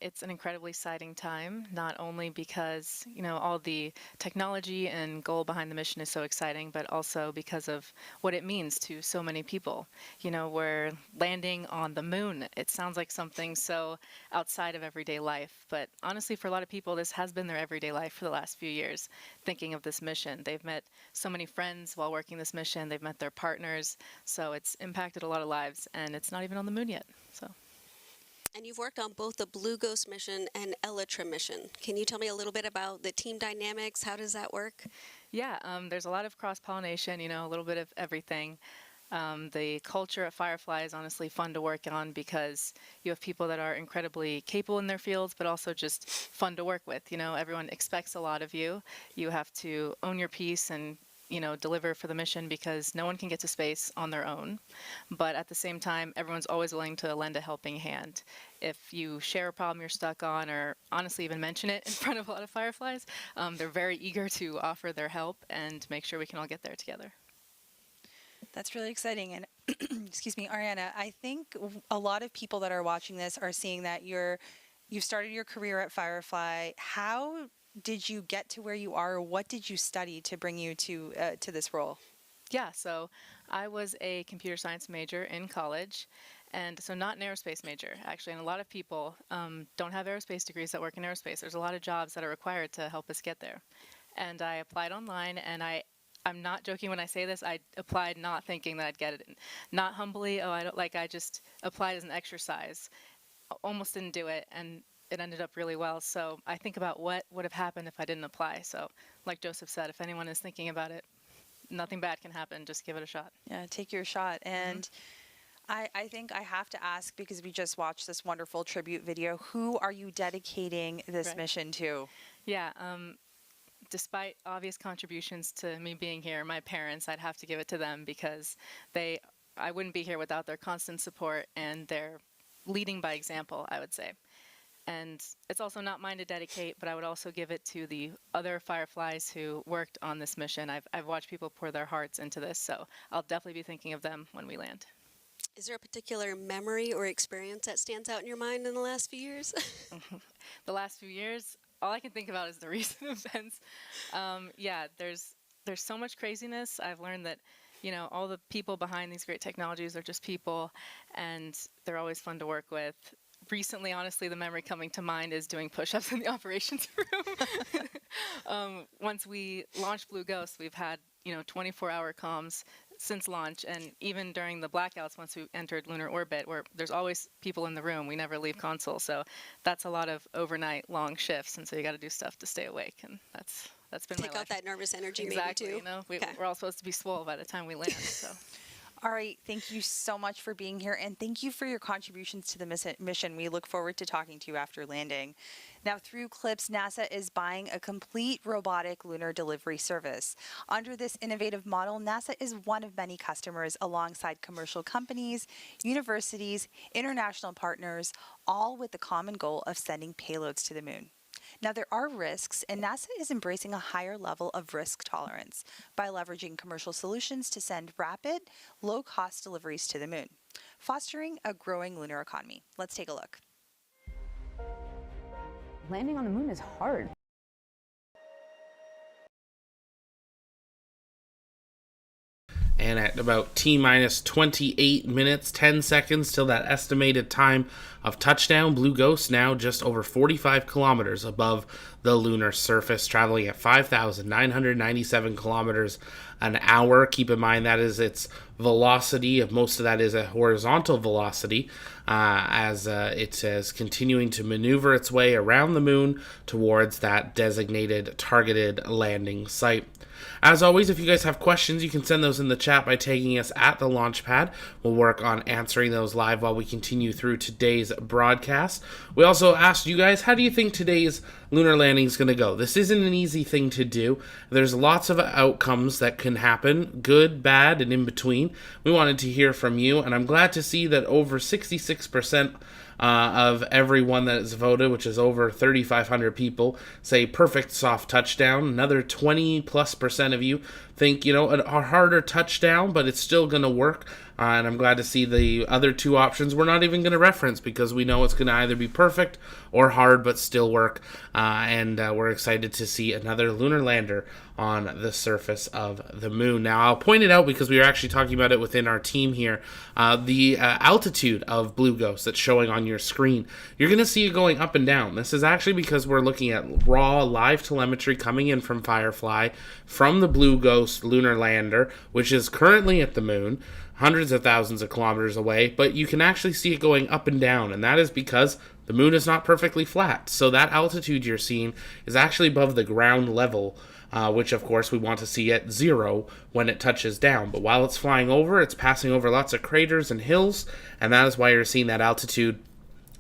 It's an incredibly exciting time, not only because, you know, all the technology and goal behind the mission is so exciting, but also because of what it means to so many people. You know, we're landing on the moon. It sounds like something so outside of everyday life, but honestly, for a lot of people, this has been their everyday life for the last few years, thinking of this mission. They've met so many friends while working this mission. They've met their partners, so it's impacted a lot of lives, and it's not even on the moon yet. So. And you've worked on both the Blue Ghost mission and Elytra mission. Can you tell me a little bit about the team dynamics? How does that work? Yeah, there's a lot of cross-pollination, you know, a little bit of everything. The culture at Firefly is honestly fun to work on because you have people that are incredibly capable in their fields, but also just fun to work with. You know, everyone expects a lot of you. You have to own your piece and, you know, deliver for the mission because no one can get to space on their own. But at the same time, everyone's always willing to lend a helping hand. If you share a problem you're stuck on, or honestly even mention it in front of a lot of Fireflies, they're very eager to offer their help and make sure we can all get there together. That's really exciting. And excuse me, Ariana, I think a lot of people that are watching this are seeing that you've started your career at Firefly. How did you get to where you are? What did you study to bring you to this role? Yeah, so I was a computer science major in college, and so not an aerospace major, actually. And a lot of people don't have aerospace degrees that work in aerospace. There's a lot of jobs that are required to help us get there. And I applied online, and I'm not joking when I say this. I applied not thinking that I'd get it. Not humbly, I just applied as an exercise. Almost didn't do it, and it ended up really well. So I think about what would have happened if I didn't apply. So like Joseph said, if anyone is thinking about it, nothing bad can happen. Just give it a shot. Yeah, take your shot. And I think I have to ask, because we just watched this wonderful tribute video, who are you dedicating this mission to? Yeah, despite obvious contributions to me being here, my parents, I'd have to give it to them because I wouldn't be here without their constant support and their leading by example, I would say. And it's also not mine to dedicate, but I would also give it to the other Fireflies who worked on this mission. I've watched people pour their hearts into this, so I'll definitely be thinking of them when we land. Is there a particular memory or experience that stands out in your mind in the last few years? The last few years, all I can think about is the recent events. Yeah, there's so much craziness. I've learned that, you know, all the people behind these great technologies are just people, and they're always fun to work with. Recently, honestly, the memory coming to mind is doing push-ups in the operations room. Once we launched Blue Ghost, we've had, 24-hour comms since launch, and even during the blackouts once we entered lunar orbit, where there's always people in the room, we never leave console, so that's a lot of overnight long shifts, and so you got to do stuff to stay awake, and that's been my life. Take out that nervous energy, exactly, maybe, too. We're all supposed to be swole by the time we land, so. All right, thank you so much for being here, and thank you for your contributions to the mission. We look forward to talking to you after landing. Now, through CLPS, NASA is buying a complete robotic lunar delivery service. Under this innovative model, NASA is one of many customers alongside commercial companies, universities, international partners, all with the common goal of sending payloads to the moon. Now, there are risks, and NASA is embracing a higher level of risk tolerance by leveraging commercial solutions to send rapid, low-cost deliveries to the moon, fostering a growing lunar economy. Let's take a look. Landing on the moon is hard. And at at about T-minus 28 minutes, 10 seconds till that estimated time of touchdown. Blue Ghost now just over 45 kilometers above the lunar surface, traveling at 5,997 kilometers an hour. Keep in mind that is its velocity. Of most of that is a horizontal velocity, as it is continuing to maneuver its way around the moon towards that designated targeted landing site. As always, if you guys have questions, you can send those in the chat by tagging us at the launch pad. We'll work on answering those live while we continue through today's broadcast. We also asked you guys, how do you think today's lunar landing is going to go? This isn't an easy thing to do. There's lots of outcomes that can happen, good, bad, and in between. We wanted to hear from you, and I'm glad to see that over 66% of everyone that has voted, which is over 3,500 people, say perfect soft touchdown. Another 20+% of you think, a harder touchdown, but it's still going to work. And I'm glad to see the other two options we're not even going to reference, because we know it's going to either be perfect or hard but still work. And we're excited to see another lunar lander on the surface of the moon. Now, I'll point it out because we were actually talking about it within our team here. The altitude of Blue Ghost that's showing on your screen, you're going to see it going up and down. This is actually because we're looking at raw live telemetry coming in from Firefly from the Blue Ghost Lunar Lander, which is currently at the moon, hundreds of thousands of kilometers away, but you can actually see it going up and down, and that is because the moon is not perfectly flat. So that altitude you're seeing is actually above the ground level, which of course we want to see at 0 when it touches down. But while it's flying over, it's passing over lots of craters and hills, and that is why you're seeing that altitude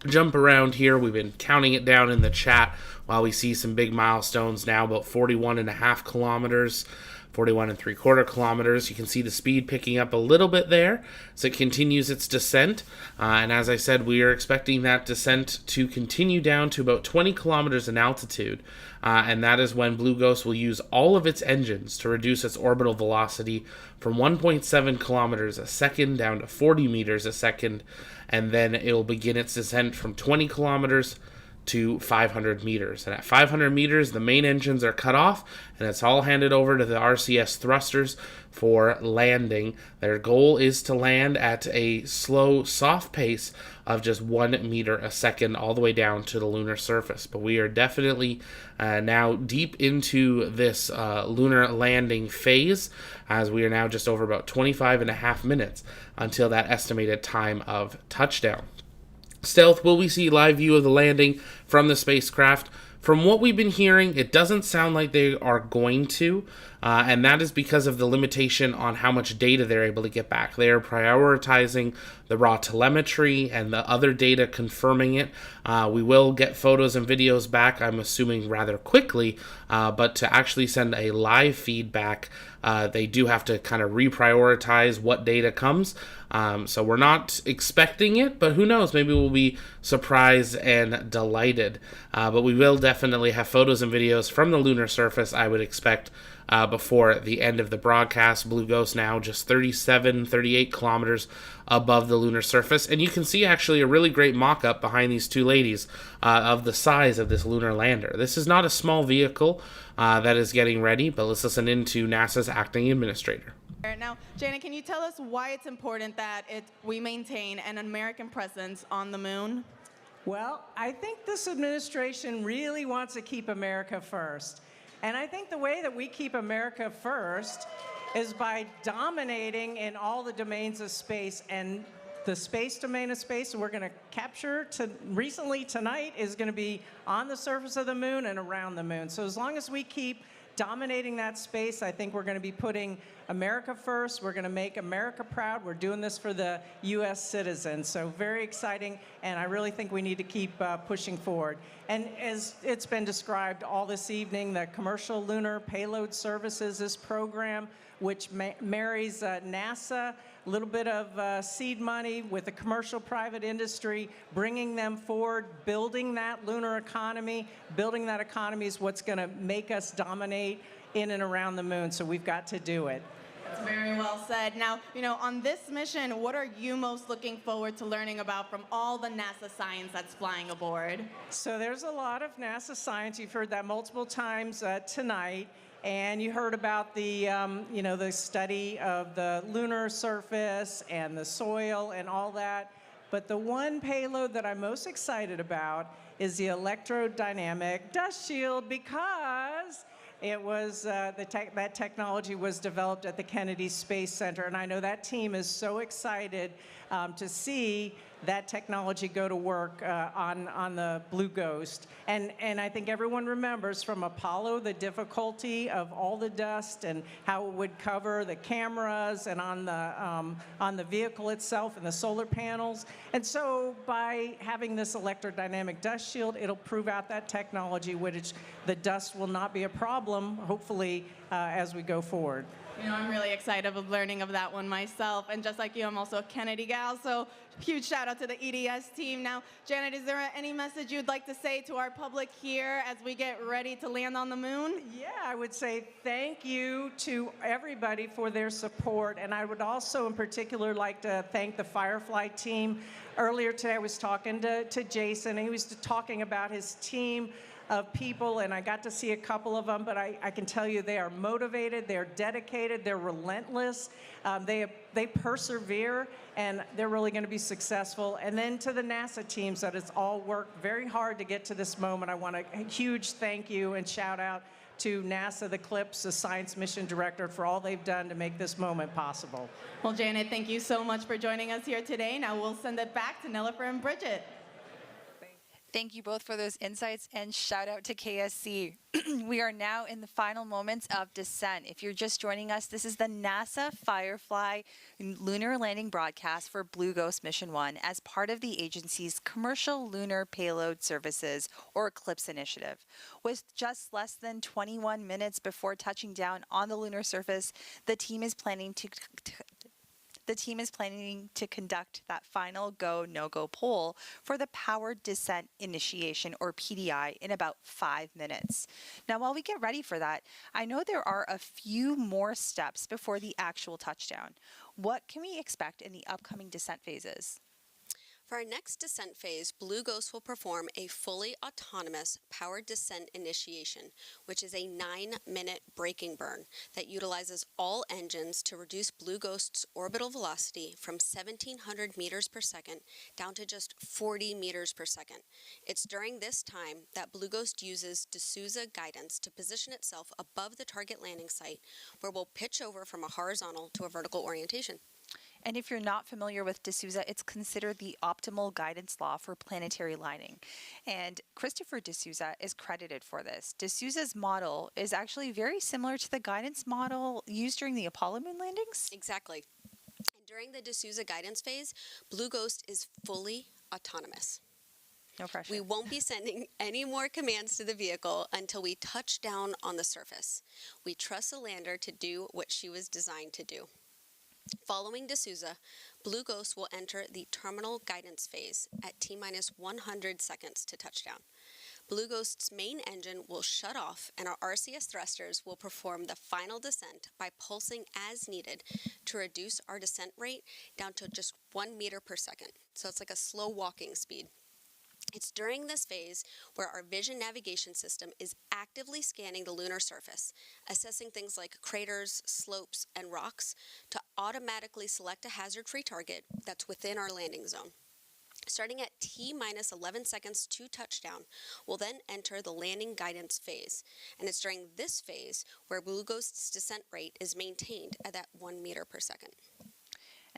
jump around here. We've been counting it down in the chat while we see some big milestones now, about 41.5 kilometers. 41.75 kilometers. You can see the speed picking up a little bit there as it continues its descent. And as I said, we are expecting that descent to continue down to about 20 kilometers in altitude. And that is when Blue Ghost will use all of its engines to reduce its orbital velocity from 1.7 kilometers a second down to 40 meters a second. And then it will begin its descent from 20 kilometers to 500 meters. And at 500 meters, the main engines are cut off, and it's all handed over to the RCS thrusters for landing. Their goal is to land at a slow, soft pace of just 1 meter a second all the way down to the lunar surface. But we are definitely now deep into this lunar landing phase, as we are now just over about 25.5 minutes until that estimated time of touchdown. Stealth, will we see live view of the landing from the spacecraft? From what we've been hearing, it doesn't sound like they are going to, and that is because of the limitation on how much data they're able to get back. They are prioritizing the raw telemetry and the other data confirming it. We will get photos and videos back, I'm assuming, rather quickly, but to actually send a live feedback, they do have to kind of reprioritize what data comes. So we're not expecting it, but who knows? Maybe we'll be surprised and delighted. But we will definitely have photos and videos from the lunar surface, I would expect, before the end of the broadcast. Blue Ghost now just 38 kilometers above the lunar surface. And you can see actually a really great mock-up behind these two ladies of the size of this lunar lander. This is not a small vehicle that is getting ready, but let's listen into NASA's acting administrator. Now, Jana, can you tell us why it's important that we maintain an American presence on the moon? Well, I think this administration really wants to keep America first. And I think the way that we keep America first is by dominating in all the domains of space. And the space domain of space we're going to capture recently tonight is going to be on the surface of the moon and around the moon. So as long as we keep dominating that space, I think we're going to be putting America first. We're going to make America proud. We're doing this for the U.S. citizens. So very exciting, and I really think we need to keep pushing forward. And as it's been described all this evening, the Commercial Lunar Payload Services, this program, which marries NASA, a little bit of seed money with the commercial private industry, bringing them forward, building that lunar economy. Building that economy is what's going to make us dominate in and around the moon, so we've got to do it. That's very well said. Now, on this mission, what are you most looking forward to learning about from all the NASA science that's flying aboard? So there's a lot of NASA science. You've heard that multiple times tonight. And you heard about the, the study of the lunar surface and the soil and all that. But the one payload that I'm most excited about is the electrodynamic dust shield, because it was that technology was developed at the Kennedy Space Center, and I know that team is so excited to see that technology go to work on the Blue Ghost. And I think everyone remembers from Apollo the difficulty of all the dust and how it would cover the cameras and on the vehicle itself and the solar panels. And so by having this electrodynamic dust shield, it'll prove out that technology, which the dust will not be a problem, hopefully, as we go forward. I'm really excited of learning of that one myself. And just like you, I'm also a Kennedy gal, so huge shout out to the EDS team. Now, Janet, is there any message you'd like to say to our public here as we get ready to land on the moon? Yeah, I would say thank you to everybody for their support. And I would also in particular like to thank the Firefly team. Earlier today I was talking to Jason, and he was talking about his team of people, and I got to see a couple of them, but I can tell you they are motivated, they're dedicated, they're relentless, they persevere, and they're really going to be successful. And then to the NASA teams that has all worked very hard to get to this moment, I want a huge thank you and shout out to NASA, the CLPS, the Science Mission Director, for all they've done to make this moment possible. Well, Janet, thank you so much for joining us here today. Now we'll send it back to Nilüfer and Bridget. Thank you both for those insights, and shout out to KSC. We are now in the final moments of descent. If you're just joining us, this is the NASA Firefly Lunar Landing broadcast for Blue Ghost Mission 1 as part of the agency's Commercial Lunar Payload Services, or CLPS initiative. With just less than 21 minutes before touching down on the lunar surface, the team is planning to conduct that final go, no-go poll for the powered descent initiation, or PDI, in about 5 minutes. Now, while we get ready for that, I know there are a few more steps before the actual touchdown. What can we expect in the upcoming descent phases? For our next descent phase, Blue Ghost will perform a fully autonomous powered descent initiation, which is a 9-minute braking burn that utilizes all engines to reduce Blue Ghost's orbital velocity from 1,700 meters per second down to just 40 meters per second. It's during this time that Blue Ghost uses D'Souza guidance to position itself above the target landing site, where we'll pitch over from a horizontal to a vertical orientation. And if you're not familiar with D'Souza, it's considered the optimal guidance law for planetary lining. And Christopher D'Souza is credited for this. D'Souza's model is actually very similar to the guidance model used during the Apollo moon landings. Exactly. And during the D'Souza guidance phase, Blue Ghost is fully autonomous. No pressure. We won't be sending any more commands to the vehicle until we touch down on the surface. We trust the lander to do what she was designed to do. Following D'Souza, Blue Ghost will enter the terminal guidance phase at T-minus 100 seconds to touchdown. Blue Ghost's main engine will shut off, and our RCS thrusters will perform the final descent by pulsing as needed to reduce our descent rate down to just 1 meter per second. So it's like a slow walking speed. It's during this phase where our vision navigation system is actively scanning the lunar surface, assessing things like craters, slopes, and rocks to automatically select a hazard-free target that's within our landing zone. Starting at T-minus 11 seconds to touchdown, we'll then enter the landing guidance phase, and it's during this phase where Blue Ghost's descent rate is maintained at that 1 meter per second.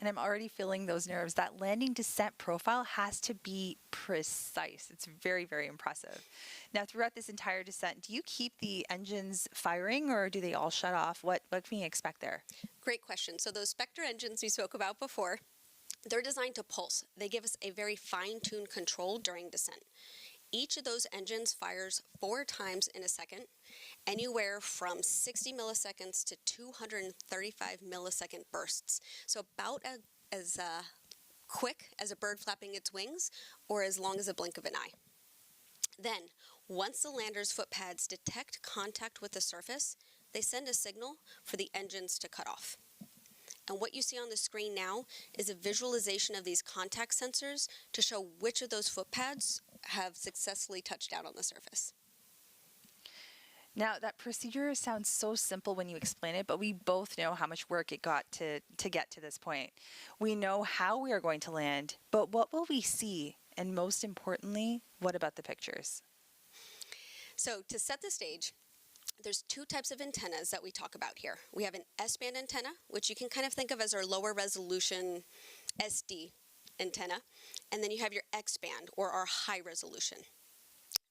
And I'm already feeling those nerves. That landing descent profile has to be precise. It's very, very impressive. Now, throughout this entire descent, do you keep the engines firing, or do they all shut off? What can we expect there? Great question. So those Spectre engines we spoke about before, they're designed to pulse. They give us a very fine-tuned control during descent. Each of those engines fires 4 times in a second, anywhere from 60 milliseconds to 235 millisecond bursts. So about as quick as a bird flapping its wings, or as long as a blink of an eye. Then, once the lander's foot pads detect contact with the surface, they send a signal for the engines to cut off. And what you see on the screen now is a visualization of these contact sensors to show which of those footpads have successfully touched down on the surface. Now, that procedure sounds so simple when you explain it, but we both know how much work it got to get to this point. We know how we are going to land, but what will we see? And most importantly, what about the pictures? So to set the stage, there's two types of antennas that we talk about here. We have an S-band antenna, which you can kind of think of as our lower resolution SD antenna, and then you have your X-band, or our high resolution.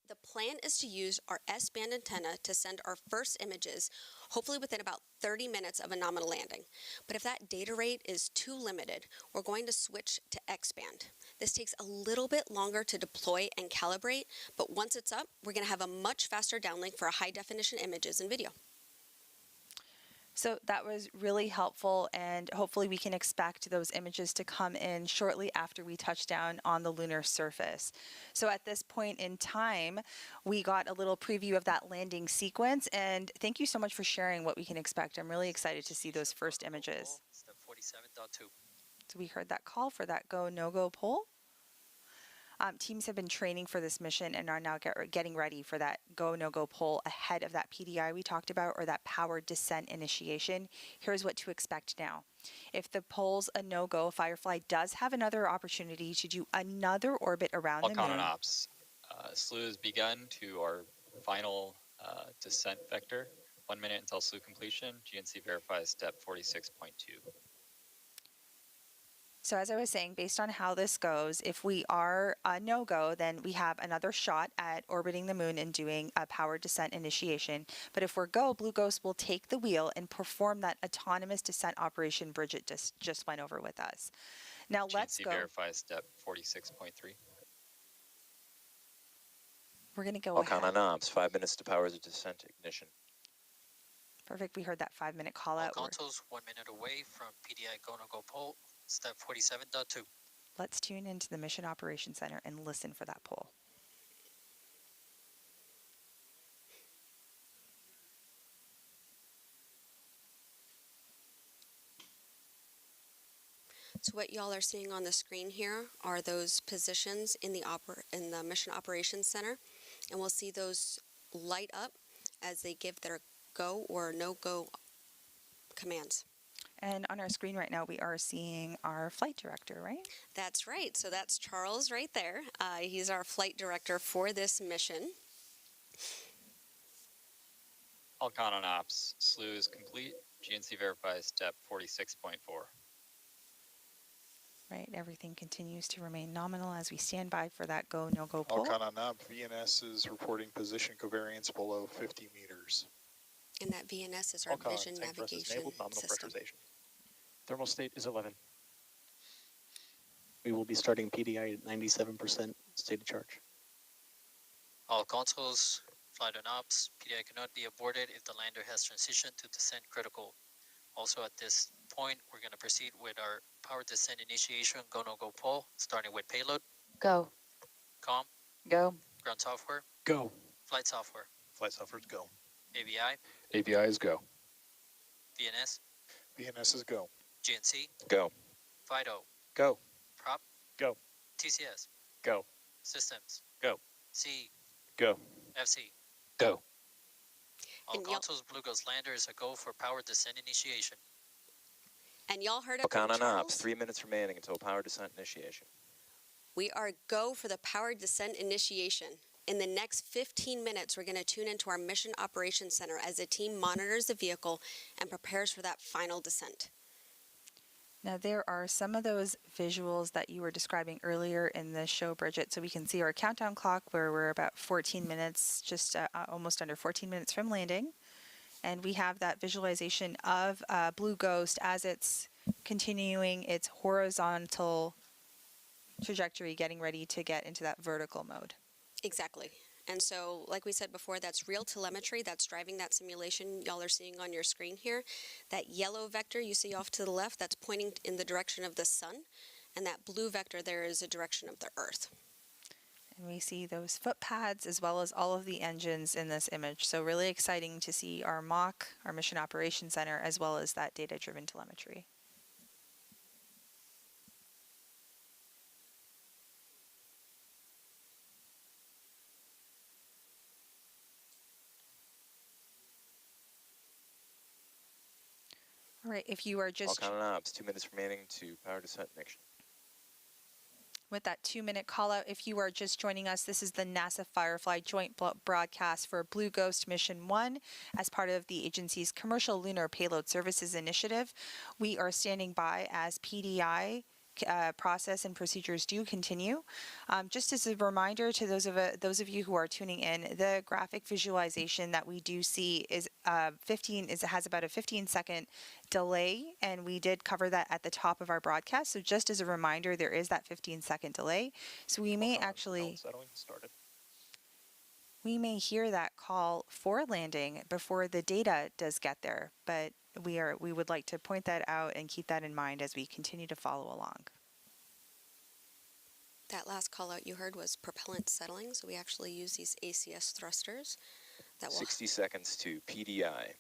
The plan is to use our S-band antenna to send our first images, hopefully within about 30 minutes of a nominal landing. But if that data rate is too limited, we're going to switch to X-band. This takes a little bit longer to deploy and calibrate, but once it's up, we're going to have a much faster downlink for high definition images and video. So that was really helpful, and hopefully we can expect those images to come in shortly after we touch down on the lunar surface. So at this point in time, we got a little preview of that landing sequence, and thank you so much for sharing what we can expect. I'm really excited to see those first images. Step 47.2. So we heard that call for that go, no-go poll. Teams have been training for this mission and are now getting ready for that go, no-go poll ahead of that PDI we talked about, or that powered descent initiation. Here's what to expect now. If the poll's a no-go, Firefly does have another opportunity to do another orbit around the moon. On ops. SLU has begun to our final descent vector. 1 minute until SLU completion. GNC verifies step 46.2. So as I was saying, based on how this goes, if we are a no-go, then we have another shot at orbiting the moon and doing a powered descent initiation. But if we're go, Blue Ghost will take the wheel and perform that autonomous descent operation Bridget just went over with us. Now let's go. verifies step 46.3. We're going to go All ahead. count on ops, 5 minutes to power the descent ignition. Perfect. We heard that 5-minute call out. All consoles 1 minute away from PDI go, no-go poll. Step 47.2. Let's tune into the Mission Operations Center and listen for that poll. So what y'all are seeing on the screen here are those positions in the Mission Operations Center, and we'll see those light up as they give their go or no-go commands. And on our screen right now, we are seeing our flight director, right? That's right. So that's Charles right there. He's our flight director for this mission. All count on ops. SLU is complete. GNC verifies step 46.4. Right, everything continues to remain nominal as we stand by for that go, no-go poll. All count on op. VNS is reporting position covariance below 50 meters. And that VNS is our vision navigation system. Thermal state is 11. We will be starting PDI at 97% state of charge. All consoles, flight on ops. PDI cannot be aborted if the lander has transitioned to descent critical. Also at this point, we're going to proceed with our power descent initiation go, no-go poll, starting with payload. Go. Com. Go. Ground software. Go. Flight software. Flight software's go. AVI. AVI is go. VNS. VNS is go. GNC. Go. FIDO. Go. Prop. Go. TCS. Go. Systems. Go. C. Go. FC. Go. All consoles, Blue Ghost Lander is a go for power descent initiation. And y'all heard it All from count on Charles. ops, 3 minutes remaining until power descent initiation. We are go for the powered descent initiation. In the next 15 minutes, we're going to tune into our Mission Operations Center as the team monitors the vehicle and prepares for that final descent. Now there are some of those visuals that you were describing earlier in the show, Bridget, so we can see our countdown clock where we're about 14 minutes, just almost under 14 minutes from landing. And we have that visualization of Blue Ghost as it's continuing its horizontal trajectory, getting ready to get into that vertical mode. Exactly. And so, like we said before, that's real telemetry that's driving that simulation y'all are seeing on your screen here. That yellow vector you see off to the left, that's pointing in the direction of the sun. And that blue vector there is the direction of the Earth. And we see those foot pads as well as all of the engines in this image. So really exciting to see our MOC, our Mission Operations Center, as well as that data-driven telemetry. All right, if you are All just count on ops, 2 minutes remaining to power descent ignition. with that 2-minute call out, if you are just joining us, this is the NASA Firefly joint broadcast for Blue Ghost Mission 1 as part of the agency's Commercial Lunar Payload Services Initiative. We are standing by as PDI process and procedures do continue. Just as a reminder to those of you who are tuning in, the graphic visualization that we do see is has about a 15-second delay, and we did cover that at the top of our broadcast. So just as a reminder, there is that 15-second delay. So we may actually hear that call for landing before the data does get there, but we would like to point that out and keep that in mind as we continue to follow along. That last call out you heard was propellant settling, so we actually use these ACS thrusters that will 60 seconds to PDI.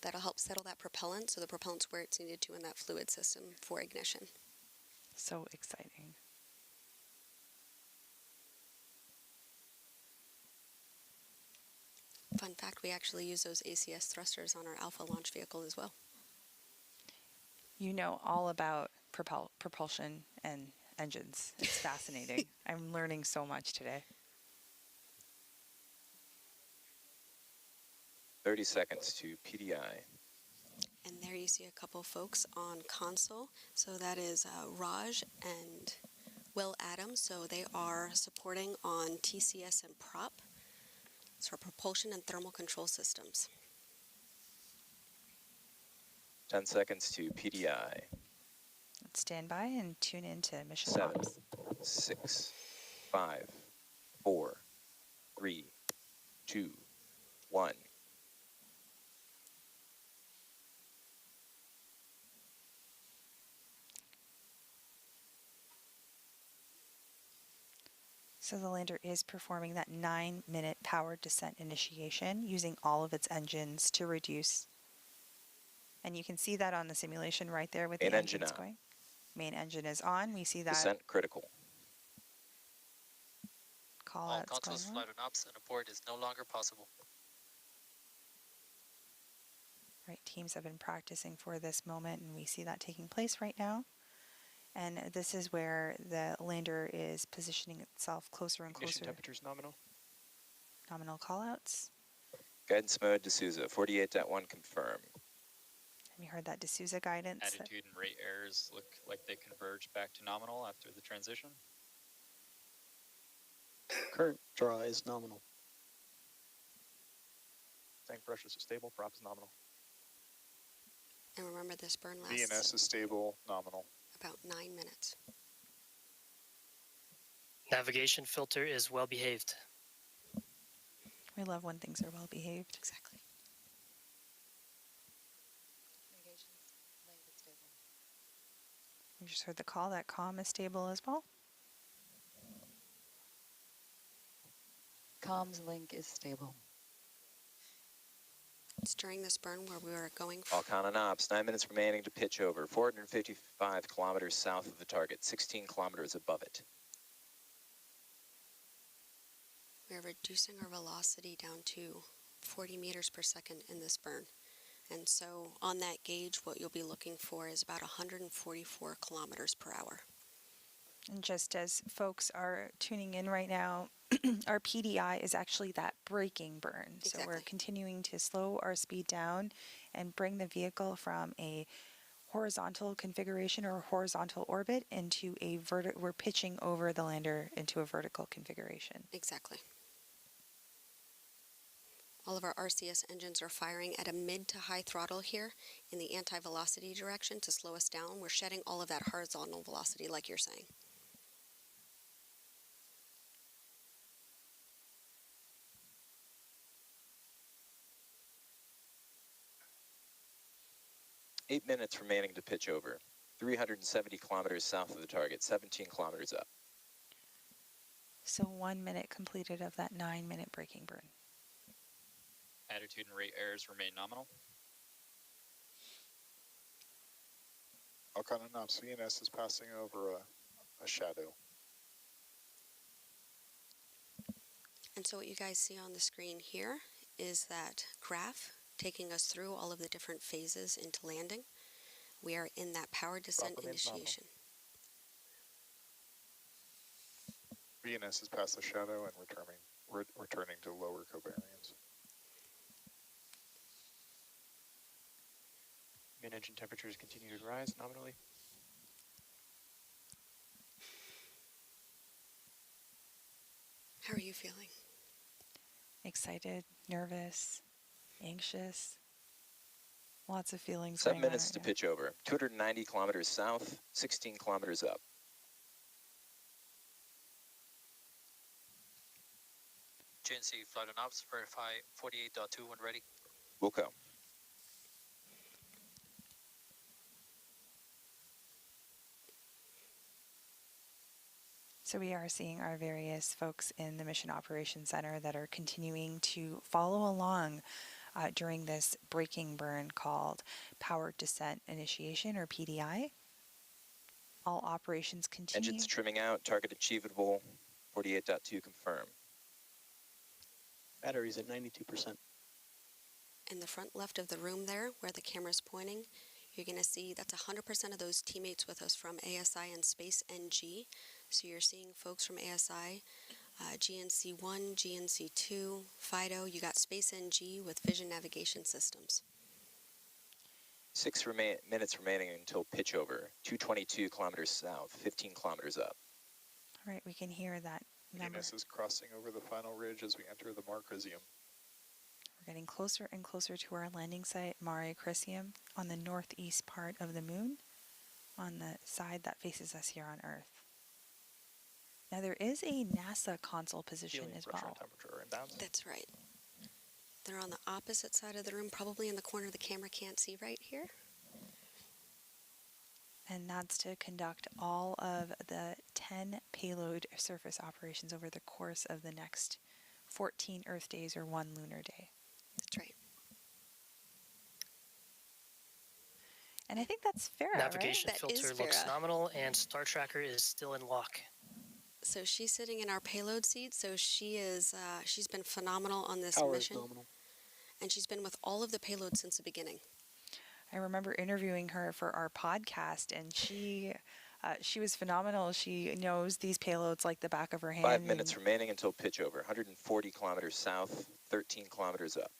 that'll help settle that propellant, so the propellant's where it's needed to in that fluid system for ignition. So exciting. Fun fact, we actually use those ACS thrusters on our Alpha launch vehicle as well. You know all about propulsion and engines. It's fascinating. I'm learning so much today. 30 seconds to PDI. And there you see a couple folks on console. So that is Raj and Will Adams. So they are supporting on TCS and prop. So propulsion and thermal control systems. 10 seconds to PDI. Let's stand by and tune in to mission 7, ops. 6, 5, 4, 3, 2, 1. So the lander is performing that 9-minute powered descent initiation using all of its engines to reduce. And you can see that on the simulation right there with Main the engine engines on. going. Main engine is on. We see that Descent critical. call All outs going consoles, on. flight on ops, and abort is no longer possible. Right, teams have been practicing for this moment, and we see that taking place right now. And this is where the lander is positioning itself closer and Ignition closer. temperature's nominal. Nominal callouts. Guidance mode, D'Souza, 48.1 confirm. And we heard that D'Souza guidance. Attitude and rate errors look like they converge back to nominal after the transition. Current draw is nominal. Tank pressures are stable, prop is nominal. And remember, this burn lasts VNS is stable, nominal. about 9 minutes. Navigation filter is well behaved. We love when things are well behaved. Exactly. We just heard the call. That comm is stable as well. Comms link is stable. It's during this burn where we were going All count on ops, 9 minutes remaining to pitch over. 455 kilometers south of the target, 16 kilometers above it. We're reducing our velocity down to 40 meters per second in this burn. And so on that gauge, what you'll be looking for is about 144 kilometers per hour. And just as folks are tuning in right now, our PDI is actually that braking burn. So we're continuing to slow our speed down and bring the vehicle from a horizontal configuration or horizontal orbit into a we're pitching over the lander into a vertical configuration. Exactly. All of our RCS engines are firing at a mid to high throttle here in the anti-velocity direction to slow us down. We're shedding all of that horizontal velocity like you're saying. Eight minutes remaining to pitch over. 370 kilometers south of the target, 17 kilometers up. So 1 minute completed of that 9-minute braking burn. Attitude and rate errors remain nominal. Alcon and Ops, VNS is passing over a shadow. And so what you guys see on the screen here is that graph taking us through all of the different phases into landing. We are in that power descent initiation. VNS is past the shadow and returning to lower covariance. Main engine temperatures continue to rise nominally. How are you feeling? Excited, nervous, anxious. Lots of feelings. 7 minutes to pitch over. 290 kilometers south, 16 kilometers up. GNC flight on ops, verify 48.2 when ready. Wilco. So we are seeing our various folks in the Mission Operations Center that are continuing to follow along during this braking burn called Power Descent Initiation, or PDI. All operations continue. Engines trimming out, target achievable, 48.2 confirm. Batteries at 92%. In the front left of the room there, where the camera's pointing, you're going to see that's 100% of those teammates with us from ASI and Space NG. So you're seeing folks from ASI, GNC1, GNC2, FIDO. You got Space NG with Vision Navigation Systems. 6 minutes remaining until pitch over. 222 kilometers south, 15 kilometers up. All right, we can hear that number. Venus is crossing over the final ridge as we enter the Marcrisium. We're getting closer and closer to our landing site, Mare Crisium, on the northeast part of the moon, on the side that faces us here on Earth. Now there is a NASA console position as well. That's right. They're on the opposite side of the room, probably in the corner the camera can't see right here. And that's to conduct all of the 10 payload surface operations over the course of the next 14 Earth days or 1 lunar day. That's right. And I think that's Farah, Navigation right? filter That is looks Farah. nominal, and Star Tracker is still in lock. So she's sitting in our payload seat. So she is, she's been phenomenal on this Power mission. is nominal. And she's been with all of the payloads since the beginning. I remember interviewing her for our podcast, and she was phenomenal. She knows these payloads like the back of her hand. 5 minutes remaining until pitch over. 140 kilometers south, 13 kilometers up.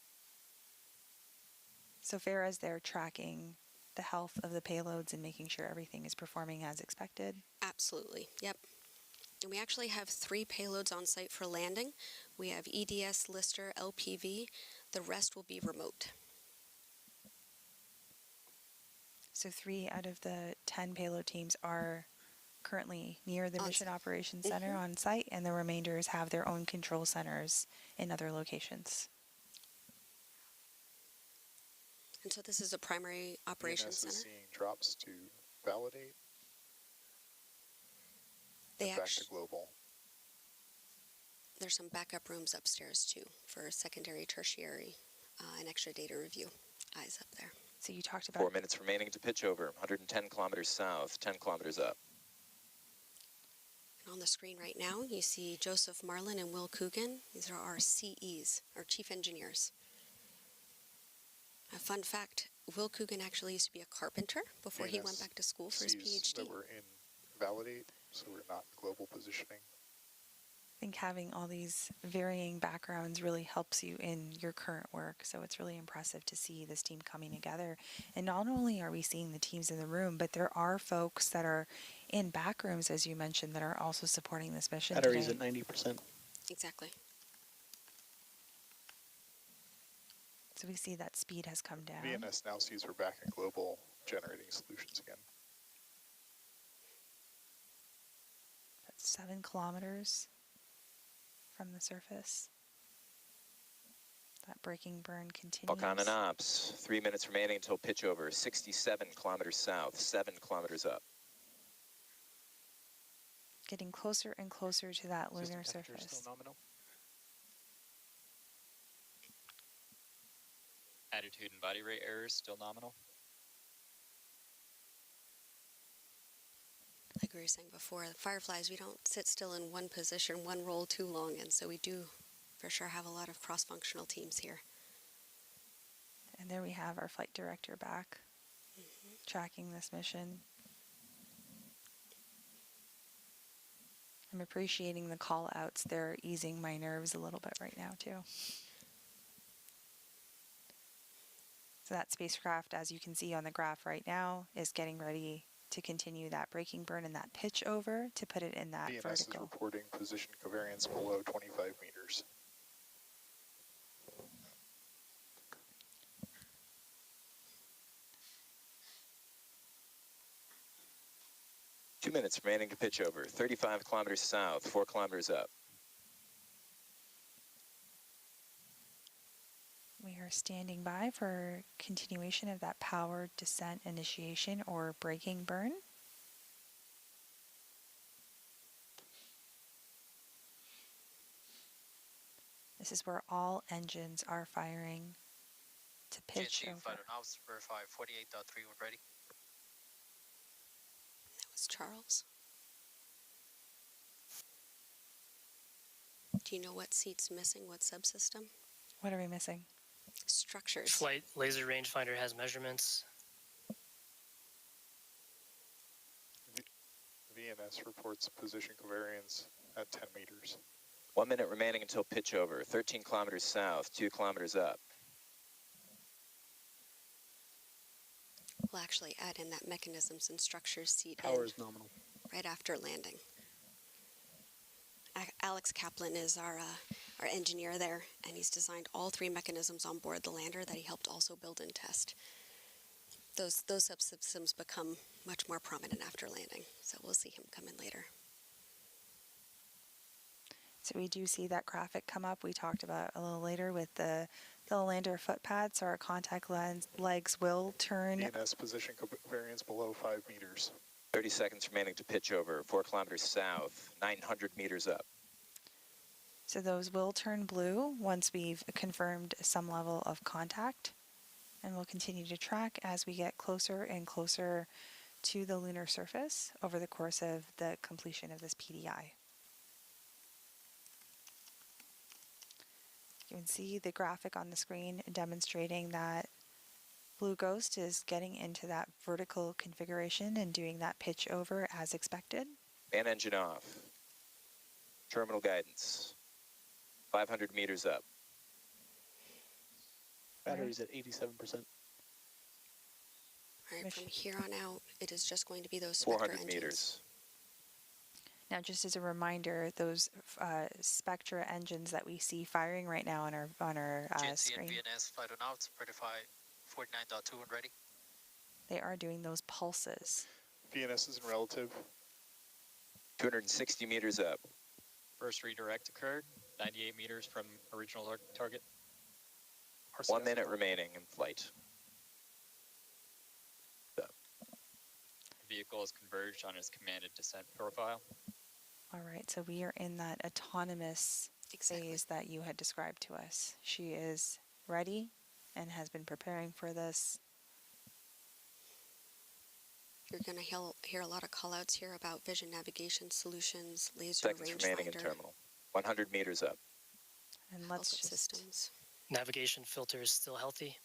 So Farah's there tracking the health of the payloads and making sure everything is performing as expected. Absolutely. Yep. And we actually have 3 payloads on site for landing. We have EDS, Lister, LPV. The rest will be remote. So 3 out of the 10 payload teams are currently near the Mission Operations Center on site, and the remainders have their own control centers in other locations. And so this is a primary operations VNS center. is seeing drops to validate. They and back to actually, global. there's some backup rooms upstairs too for secondary, tertiary, and extra data review. Eyes up there. So you talked about 4 minutes remaining to pitch over. 110 kilometers south, 10 kilometers up. And on the screen right now, you see Joseph Marlin and Will Coogan. These are our CEs, our chief engineers. A fun fact, Will Coogan actually used to be a carpenter before he went back to school for his sees PhD. that we're in validate, so we're not in global positioning. I think having all these varying backgrounds really helps you in your current work. So it's really impressive to see this team coming together. And not only are we seeing the teams in the room, but there are folks that are in back rooms, as you mentioned, that are also supporting this mission Batteries today. at 90%. Exactly. So we see that speed has come down. VNS now sees we're back in global generating solutions again. That's 7 kilometers from the surface. That braking burn continues. Falcon and ops. 3 minutes remaining until pitch over. 67 kilometers south, 7 kilometers up. Getting closer and closer to that lunar System temperature surface. still nominal. Attitude and body rate errors still nominal. Like we were saying before, the Fireflies, we don't sit still in one position, one role too long, and so we do for sure have a lot of cross-functional teams here. And there we have our flight director back, tracking this mission. I'm appreciating the call outs. They're easing my nerves a little bit right now too. So that spacecraft, as you can see on the graph right now, is getting ready to continue that braking burn and that pitch over to put it in that VNS vertical. is reporting position covariance below 25 meters. Two minutes remaining to pitch over. 35 kilometers south, 4 kilometers up. We are standing by for continuation of that power descent initiation or braking burn. This is where all engines are firing to pitch GNC over. flight on ops, verify 48.3 when ready. That was Charles. Do you know what seat's missing, what subsystem? What are we missing? Structures. Flight laser rangefinder has measurements. VNS reports position covariance at 10 meters. 1 minute remaining until pitch over. 13 kilometers south, 2 kilometers up. We'll actually add in that mechanisms and structures seat Power is nominal. right after landing. Alex Kaplan is our engineer there, and he's designed all 3 mechanisms on board the lander that he helped also build and test. Those subsystems become much more prominent after landing, so we'll see him come in later. So we do see that graphic come up we talked about a little later with the lander footpad, so our contact legs will turn. VNS position covariance below 5 meters. 30 seconds remaining to pitch over. 4 kilometers south, 900 meters up. So those will turn blue once we've confirmed some level of contact. And we'll continue to track as we get closer and closer to the lunar surface over the course of the completion of this PDI. You can see the graphic on the screen demonstrating that Blue Ghost is getting into that vertical configuration and doing that pitch over as expected. Fan engine off. Terminal guidance. 500 meters up. Battery's at 87%. All right, from here on out, it is just going to be those 400 Spectra meters. Now, just as a reminder, those Spectra engines that we see firing right now on our GNC screen, and VNS flight on ops, verify 49.2 when ready. they are doing those pulses. VNS is in relative. 260 meters up. First redirect occurred, 98 meters from original target. 1 minute remaining in flight. The vehicle is converged on its commanded descent profile. All right, so we are in that autonomous phase that you had described to us. She is ready and has been preparing for this. You're going to hear a lot of call-outs here about vision navigation solutions, laser Seconds remaining in rangefinder, terminal. 100 meters up. And all let's just systems. Navigation filter is still healthy.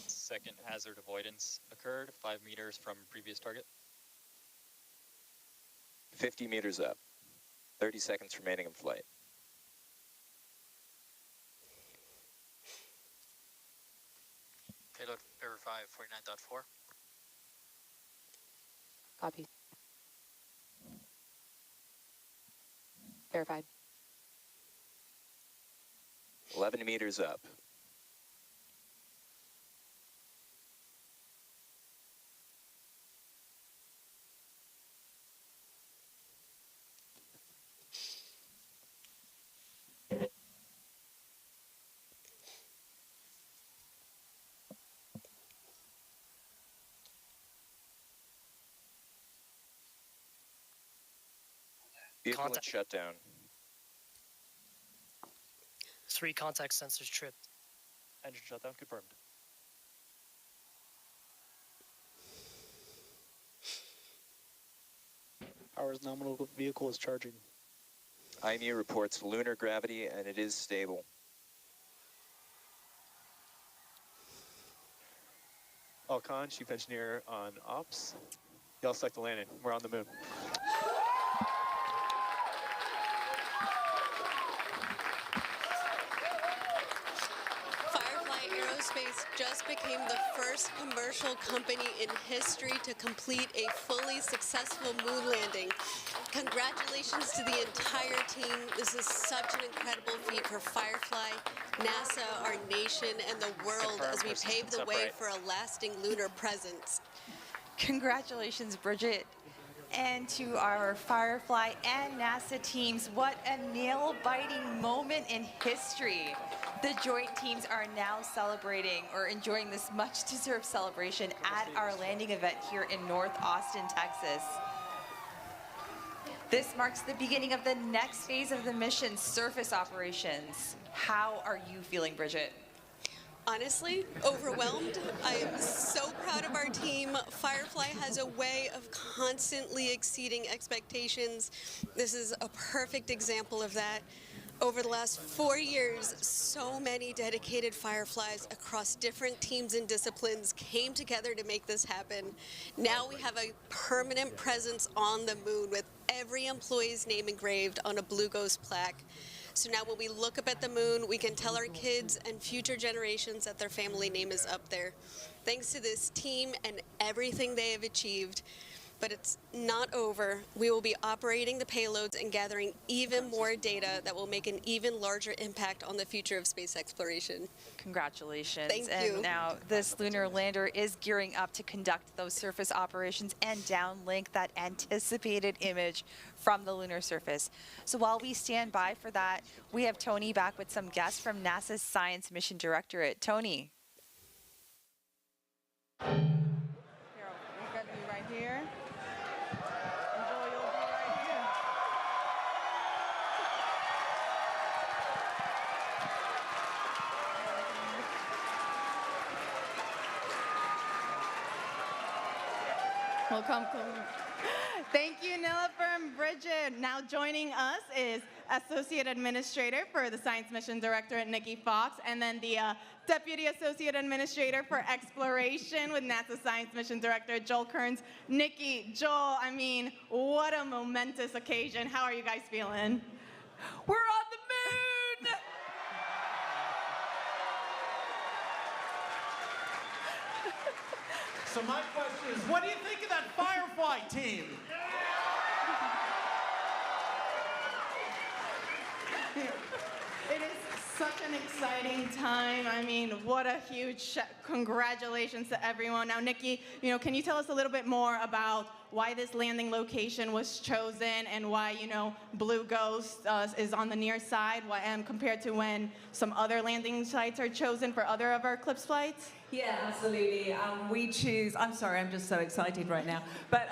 Second hazard avoidance occurred, 5 meters from previous target. 50 meters up. 30 seconds remaining in flight. Payload verify 49.4. Copy. Verified. 11 meters up. Vehicle in shutdown. 3 contact sensors tripped. Engine shutdown confirmed. Power is nominal. Vehicle is charging. IMU reports lunar gravity and it is stable. Alcon, Chief Engineer on Ops. Y'all select the landing. We're on the moon. Firefly Aerospace just became the first commercial company in history to complete a fully successful moon landing. Congratulations to the entire team. This is such an incredible feat for Firefly, NASA, our nation, and the world as we pave the way for a lasting lunar presence. Congratulations, Bridget. And to our Firefly and NASA teams, what a nail-biting moment in history. The joint teams are now celebrating or enjoying this much-deserved celebration at our landing event here in North Austin, Texas. This marks the beginning of the next phase of the mission, surface operations. How are you feeling, Bridget? Honestly, overwhelmed. I am so proud of our team. Firefly has a way of constantly exceeding expectations. This is a perfect example of that. Over the last 4 years, so many dedicated Fireflies across different teams and disciplines came together to make this happen. Now we have a permanent presence on the moon with every employee's name engraved on a Blue Ghost plaque. So now when we look up at the moon, we can tell our kids and future generations that their family name is up there. Thanks to this team and everything they have achieved. But it's not over. We will be operating the payloads and gathering even more data that will make an even larger impact on the future of space exploration. Congratulations. Thank you. And now this lunar lander is gearing up to conduct those surface operations and downlink that anticipated image from the lunar surface. So while we stand by for that, we have Tony back with some guests from NASA's Science Mission Directorate. Tony. Here, we're going to be right here. Welcome. Thank you, Nilofer and Bridget. Now joining us is Associate Administrator for the Science Mission Directorate, Nikki Fox, and then the Deputy Associate Administrator for Exploration with NASA Science Mission Director, Joel Kearns. Nikki, Joel, I mean, what a momentous occasion. How are you guys feeling? We're on the moon! So my question is, what do you think of that Firefly team? It is such an exciting time. I mean, what a huge congratulations to everyone. Now, Nikki, can you tell us a little bit more about why this landing location was chosen and why, Blue Ghost is on the near side compared to when some other landing sites are chosen for other of our CLPS flights? Yeah, absolutely. We choose, I'm sorry, I'm just so excited right now, but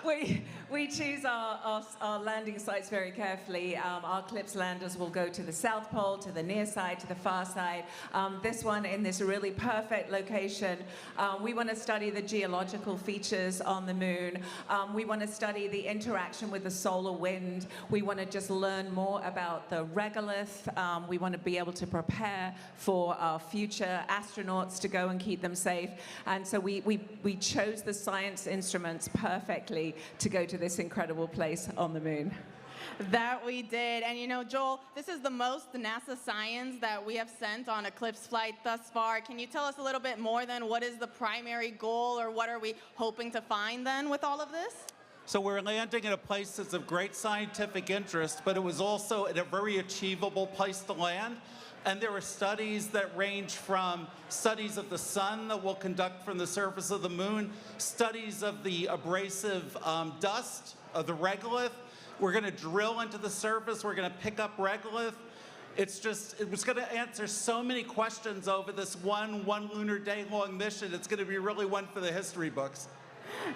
we choose our landing sites very carefully. Our CLPS landers will go to the South Pole, to the near side, to the far side. This one in this really perfect location. We want to study the geological features on the moon. We want to study the interaction with the solar wind. We want to just learn more about the regolith. We want to be able to prepare for our future astronauts to go and keep them safe. And so we chose the science instruments perfectly to go to this incredible place on the moon. That we did. And Joel, this is the most NASA science that we have sent on a CLPS flight thus far. Can you tell us a little bit more then? What is the primary goal, or what are we hoping to find then with all of this? So we're landing in a place that's of great scientific interest, but it was also at a very achievable place to land. And there are studies that range from studies of the sun that we'll conduct from the surface of the moon, studies of the abrasive dust of the regolith. We're going to drill into the surface. We're going to pick up regolith. It was going to answer so many questions over this one lunar day long mission. It's going to be really one for the history books.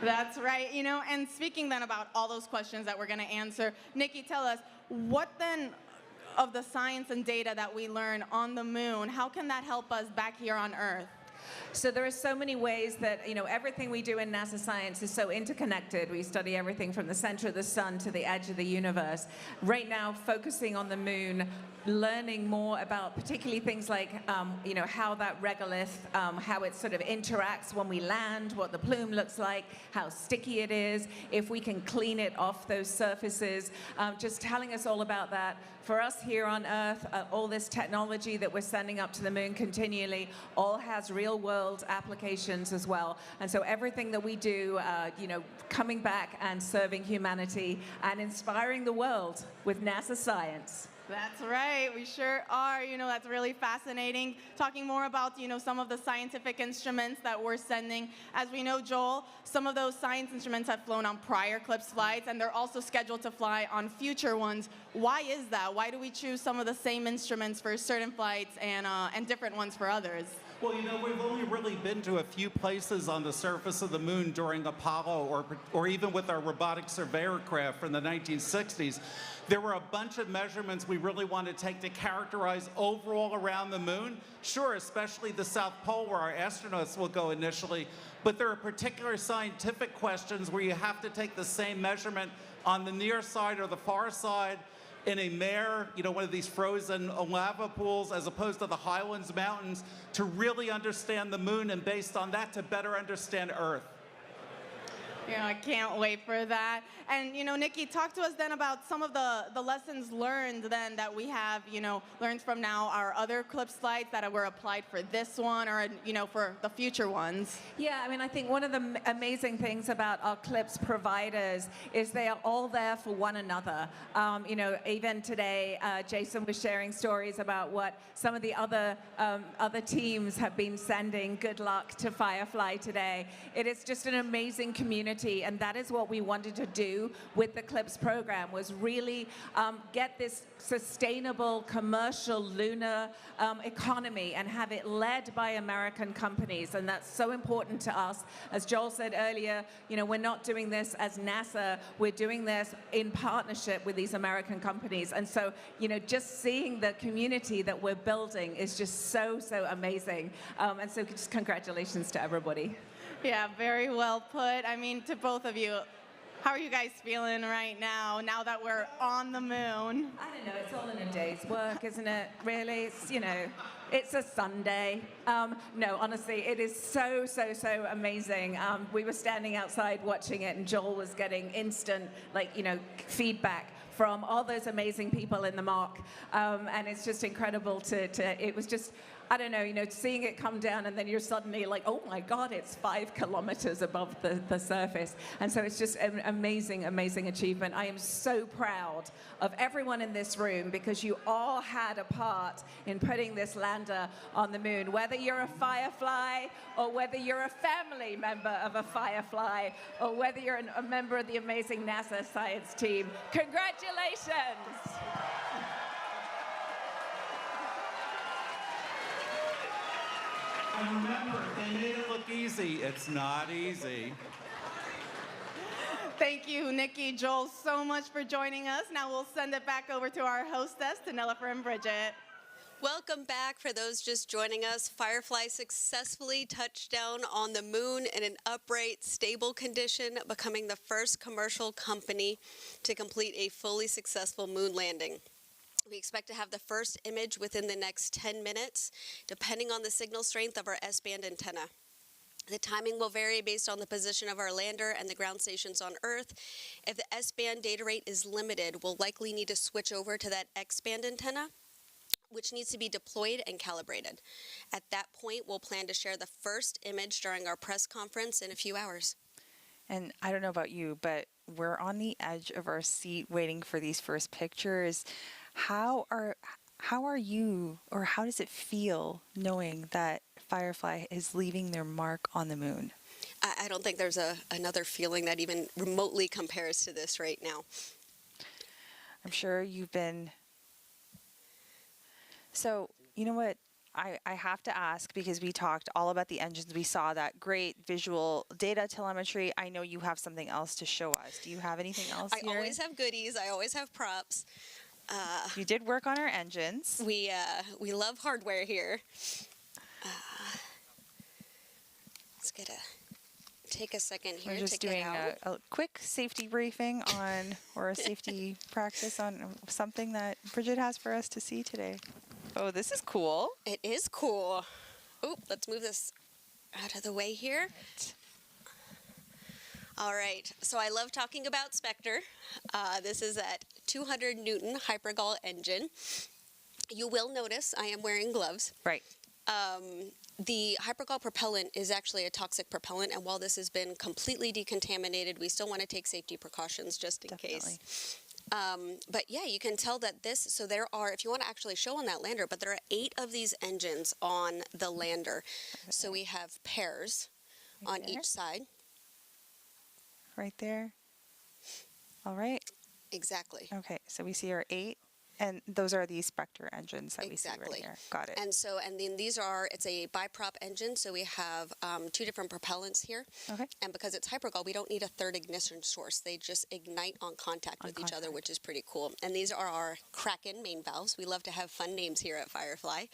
That's right. And speaking then about all those questions that we're going to answer, Nikki, tell us, what then of the science and data that we learn on the moon, how can that help us back here on Earth? So there are so many ways that, everything we do in NASA science is so interconnected. We study everything from the center of the sun to the edge of the universe. Right now, focusing on the moon, learning more about particularly things like, how that regolith, how it sort of interacts when we land, what the plume looks like, how sticky it is, if we can clean it off those surfaces, just telling us all about that. For us here on Earth, all this technology that we're sending up to the moon continually all has real-world applications as well. And so everything that we do, coming back and serving humanity and inspiring the world with NASA science. That's right, we sure are. That's really fascinating. Talking more about, some of the scientific instruments that we're sending. As we know, Joel, some of those science instruments have flown on prior CLPS flights, and they're also scheduled to fly on future ones. Why is that? Why do we choose some of the same instruments for certain flights and different ones for others? Well, we've only really been to a few places on the surface of the moon during Apollo or even with our robotic surveyor craft from the 1960s. There were a bunch of measurements we really want to take to characterize overall around the moon. Sure, especially the South Pole where our astronauts will go initially, but there are particular scientific questions where you have to take the same measurement on the near side or the far side in a mare, one of these frozen lava pools, as opposed to the Highlands Mountains, to really understand the moon, and based on that, to better understand Earth. I can't wait for that. And, Nikki, talk to us then about some of the lessons learned then that we have, learned from now our other CLPS flights that were applied for this one or, for the future ones. Yeah, I think one of the amazing things about our CLPS providers is they are all there for one another. Even today, Jason was sharing stories about what some of the other teams have been sending. Good luck to Firefly today. It is just an amazing community, and that is what we wanted to do with the CLPS program, was really get this sustainable commercial lunar economy and have it led by American companies. And that's so important to us. As Joel said earlier, we're not doing this as NASA, we're doing this in partnership with these American companies. And so, just seeing the community that we're building is just so amazing. And so just congratulations to everybody. Yeah, very well put. To both of you, how are you guys feeling right now that we're on the moon? I don't know, it's all in a day's work, isn't it? Really, it's a Sunday. No, honestly, it is so amazing. We were standing outside watching it, and Joel was getting instant, feedback from all those amazing people in the mock. And it's just incredible it was just, I don't know, seeing it come down and then you're suddenly like, oh my God, it's 5 kilometers above the surface. And so it's just an amazing achievement. I am so proud of everyone in this room because you all had a part in putting this lander on the moon. Whether you're a Firefly or whether you're a family member of a Firefly or whether you're a member of the amazing NASA science team, congratulations. And remember, they made it look easy. It's not easy. Thank you, Nikki, Joel, so much for joining us. Now we'll send it back over to our hostess, to Nilofer and Bridget. Welcome back. For those just joining us, Firefly successfully touched down on the moon in an upright, stable condition, becoming the first commercial company to complete a fully successful moon landing. We expect to have the first image within the next 10 minutes, depending on the signal strength of our S-band antenna. The timing will vary based on the position of our lander and the ground stations on Earth. If the S-band data rate is limited, we'll likely need to switch over to that X-band antenna, which needs to be deployed and calibrated. At that point, we'll plan to share the first image during our press conference in a few hours. And I don't know about you, but we're on the edge of our seat waiting for these first pictures. How are you, or how does it feel knowing that Firefly is leaving their mark on the moon? I don't think there's another feeling that even remotely compares to this right now. I'm sure you've been... So, you know what? I have to ask, because we talked all about the engines. We saw that great visual data telemetry. I know you have something else to show us. Do you have anything else I always have goodies. I always have props. You did work on our engines. We love hardware here. gotta take a second here We're just to doing get out. a quick safety briefing on, or a safety practice on something that Bridget has for us to see today. Oh, this is cool. It is cool. Oh, let's move this out of the way here. All right, so I love talking about Spectre. This is that 200 Newton Hypergol engine. You will notice I am wearing gloves. Right. The Hypergol propellant is actually a toxic propellant, and while this has been completely decontaminated, we still want to take safety precautions just in case. But yeah, you can tell that this, so there are, if you want to actually show on that lander, but there are 8 of these engines on the lander. Okay. So we have pairs on each side. Right there. All right. Exactly. Okay, so we see our 8, and those are the Spectre engines that we see right here. Got it. And so, and then these are, it's a biprop engine, so we have 2 different propellants here. Okay. And because it's Hypergol, we don't need a third ignition source. They just ignite on contact with each other, which is pretty cool. And these are our Kraken main valves. We love to have fun names here at Firefly.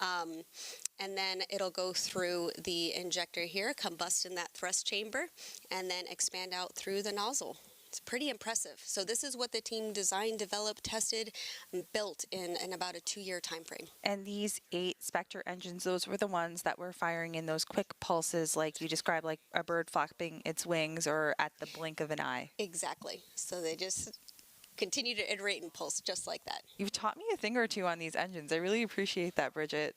And then it'll go through the injector here, combust in that thrust chamber, and then expand out through the nozzle. It's pretty impressive. So this is what the team designed, developed, tested, and built in about a 2-year time frame. And these 8 Spectre engines, those were the ones that were firing in those quick pulses like you described, like a bird flapping its wings or at the blink of an eye. Exactly. So they just continue to iterate and pulse just like that. You've taught me a thing or two on these engines. I really appreciate that, Bridget.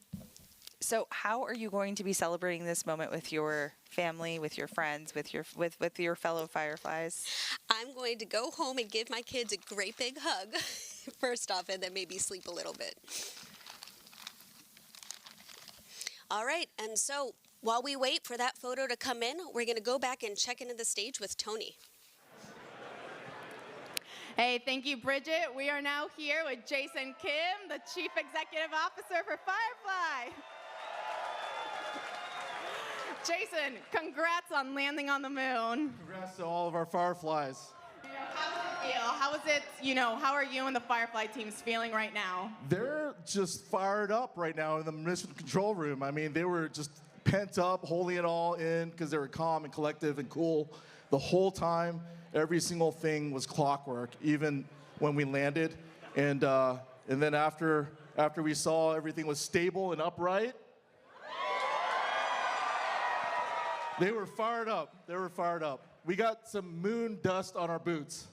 So how are you going to be celebrating this moment with your family, with your friends, with your fellow Fireflies? I'm going to go home and give my kids a great big hug, first off, and then maybe sleep a little bit. All right, and so while we wait for that photo to come in, we're going to go back and check into the stage with Tony. Hey, thank you, Bridget. We are now here with Jason Kim, the Chief Executive Officer for Firefly. Jason, congrats on landing on the moon. Congrats to all of our Fireflies. How does it feel? How is it, how are you and the Firefly teams feeling right now? They're just fired up right now in the mission control room. I mean, they were just pent up, holding it all in because they were calm and collective and cool the whole time. Every single thing was clockwork, even when we landed. And then after we saw everything was stable and upright, they were fired up. They were fired up. We got some moon dust on our boots.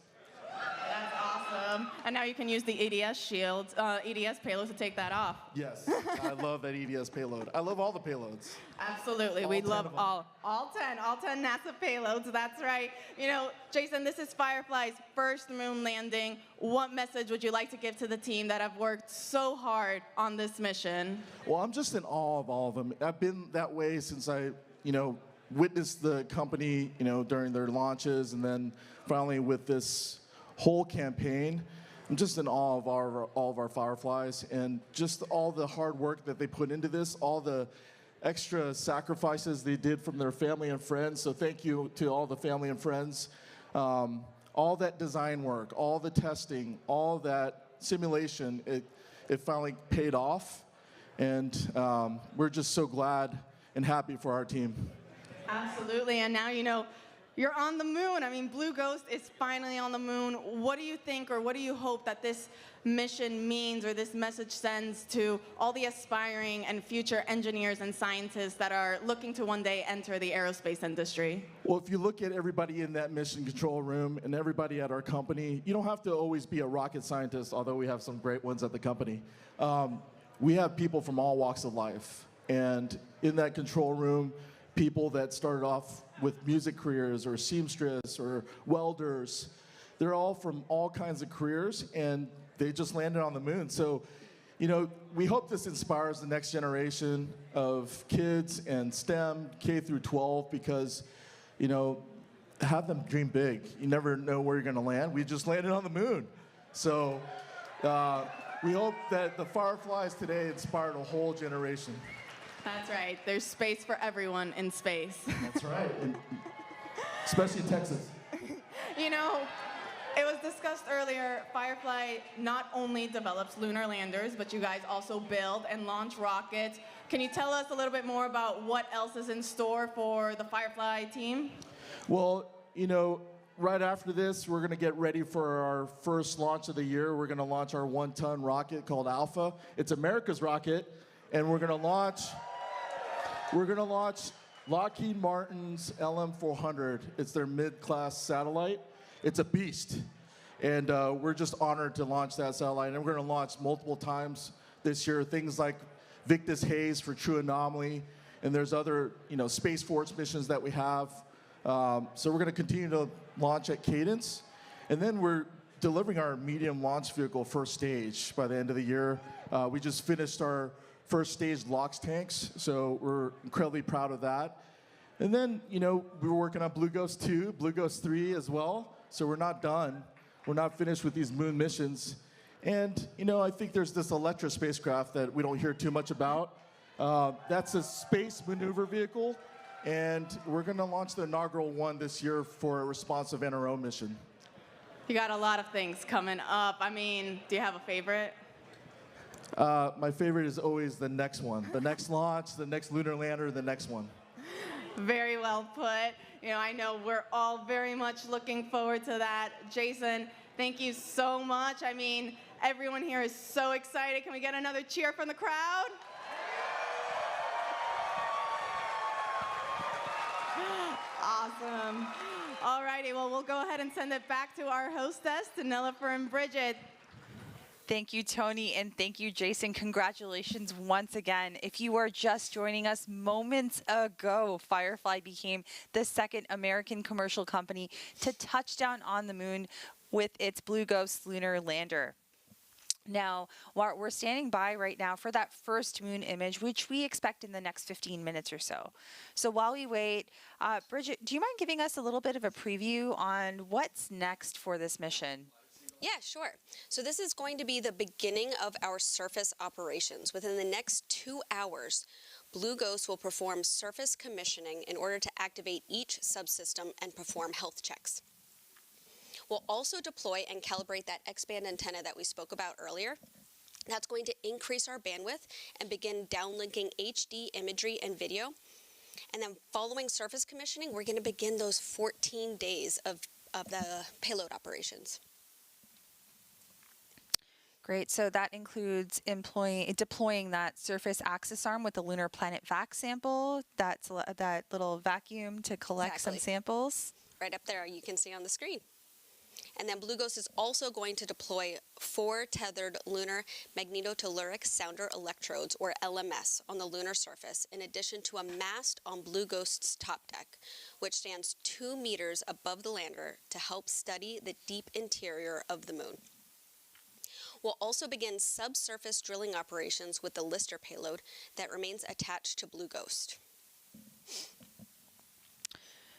That's awesome. And now you can use the EDS shield, EDS payload to take that off. Yes, I love that EDS payload. I love all the payloads. Absolutely, we love all 10 NASA payloads, that's right. Jason, this is Firefly's first moon landing. What message would you like to give to the team that have worked so hard on this mission? Well, I'm just in awe of all of them. I've been that way since I, witnessed the company, during their launches, and then finally with this whole campaign. I'm just in awe of all of our Fireflies and just all the hard work that they put into this, all the extra sacrifices they did from their family and friends. So thank you to all the family and friends. All that design work, all the testing, all that simulation, it finally paid off. And we're just so glad and happy for our team. Absolutely, and now you're on the moon. I mean, Blue Ghost is finally on the moon. What do you think, or what do you hope that this mission means, or this message sends to all the aspiring and future engineers and scientists that are looking to one day enter the aerospace industry? Well, if you look at everybody in that mission control room and everybody at our company, you don't have to always be a rocket scientist, although we have some great ones at the company. We have people from all walks of life, and in that control room, people that started off with music careers or seamstress or welders. They're all from all kinds of careers, and they just landed on the moon. So, we hope this inspires the next generation of kids and STEM, K through 12, because, have them dream big. You never know where you're gonna land. We just landed on the moon. So, we hope that the Fireflies today inspired a whole generation. That's right. There's space for everyone in space. That's right. Especially in Texas. It was discussed earlier, Firefly not only develops lunar landers, but you guys also build and launch rockets. Can you tell us a little bit more about what else is in store for the Firefly team? Well, you know, right after this, we're going to get ready for our first launch of the year. We're going to launch our 1-ton rocket called Alpha. It's America's rocket, and we're going to launch Lockheed Martin's LM-400. It's their mid-class satellite. It's a beast, and we're just honored to launch that satellite. And we're going to launch multiple times this year. Things like Victus Haze for True Anomaly, and there's other, you know, Space Force missions that we have. So we're going to continue to launch at cadence, and then we're delivering our medium launch vehicle first stage by the end of the year. We just finished our first stage LOX tanks, so we're incredibly proud of that. And then, you know, we were working on Blue Ghost 2, Blue Ghost 3 as well, so we're not done. We're not finished with these moon missions. And, you know, I think there's this Electra spacecraft that we don't hear too much about. That's a space maneuver vehicle, and we're going to launch the inaugural one this year for a responsive NRO mission. You got a lot of things coming up. I mean, do you have a favorite? My favorite is always the next one. The next launch, the next lunar lander, the next one. Very well put. You know, I know we're all very much looking forward to that. Jason, thank you so much. I mean, everyone here is so excited. Can we get another cheer from the crowd? Awesome. All righty, well, we'll go ahead and send it back to our hostess, to Nilofer and Bridget. Thank you, Tony, and thank you, Jason. Congratulations once again. If you are just joining us moments ago, Firefly became the second American commercial company to touch down on the moon with its Blue Ghost Lunar Lander. Now, we're standing by right now for that first moon image, which we expect in the next 15 minutes or so. So while we wait, Bridget, do you mind giving us a little bit of a preview on what's next for this mission? Yeah, sure. So this is going to be the beginning of our surface operations. Within the next 2 hours, Blue Ghost will perform surface commissioning in order to activate each subsystem and perform health checks. We'll also deploy and calibrate that X-band antenna that we spoke about earlier. That's going to increase our bandwidth and begin downlinking HD imagery and video. And then following surface commissioning, we're going to begin those 14 days of the payload operations. Great. So that includes deploying that surface access arm with the lunar planet vac sample. That's that little vacuum to collect some samples. Right up there, you can see on the screen. And then Blue Ghost is also going to deploy 4 tethered lunar magnetotelluric sounder electrodes, or LMS, on the lunar surface, in addition to a mast on Blue Ghost's top deck, which stands 2 meters above the lander to help study the deep interior of the moon. We'll also begin subsurface drilling operations with the Lister payload that remains attached to Blue Ghost.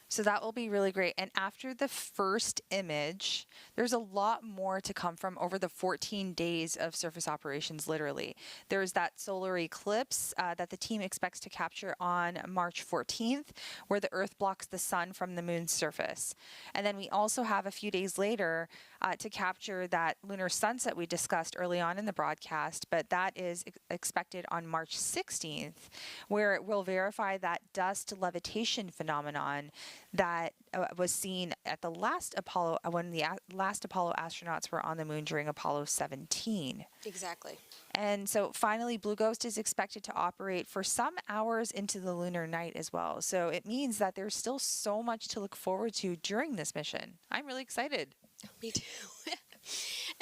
So that will be really great. And after the first image, there's a lot more to come from over the 14 days of surface operations, literally. There's that solar eclipse that the team expects to capture on March 14th, where the Earth blocks the sun from the moon's surface. And then we also have a few days later to capture that lunar sunset we discussed early on in the broadcast, but that is expected on March 16th, where it will verify that dust levitation phenomenon that was seen at the last Apollo, when the last Apollo astronauts were on the moon during Apollo 17. Exactly. And so finally, Blue Ghost is expected to operate for some hours into the lunar night as well. So it means that there's still so much to look forward to during this mission. I'm really excited. Me too.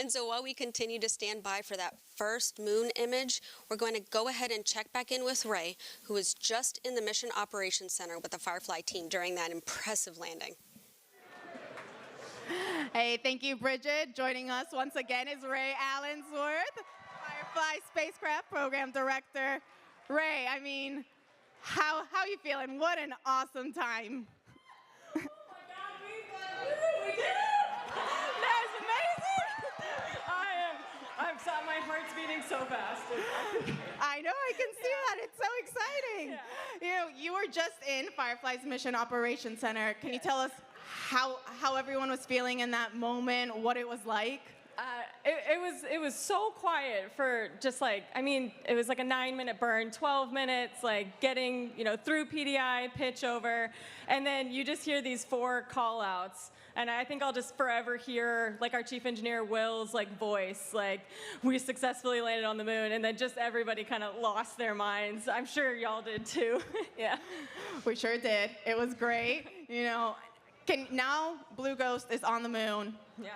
And so while we continue to stand by for that first moon image, we're going to go ahead and check back in with Ray, who was just in the Mission Operations Center with the Firefly team during that impressive landing. Hey, thank you, Bridget. Joining us once again is Ray Allensworth, Firefly Spacecraft Program Director. Ray, I mean, how you feeling? What an awesome time. My heart's beating so fast. I know, I can see that. It's so exciting. Yeah. You know, you were just in Firefly's Mission Operations Center. Can you tell us how everyone was feeling in that moment, what it was like? It was so quiet for just like, I mean, it was like a 9-minute burn, 12 minutes, like getting, through PDI, pitch over, and then you just hear these 4 call outs. And I think I'll just forever hear like our chief engineer Will's like voice, like we successfully landed on the moon, and then just everybody kind of lost their minds. I'm sure y'all did too. Yeah. We sure did. It was great. Now Blue Ghost is on the moon. Yeah.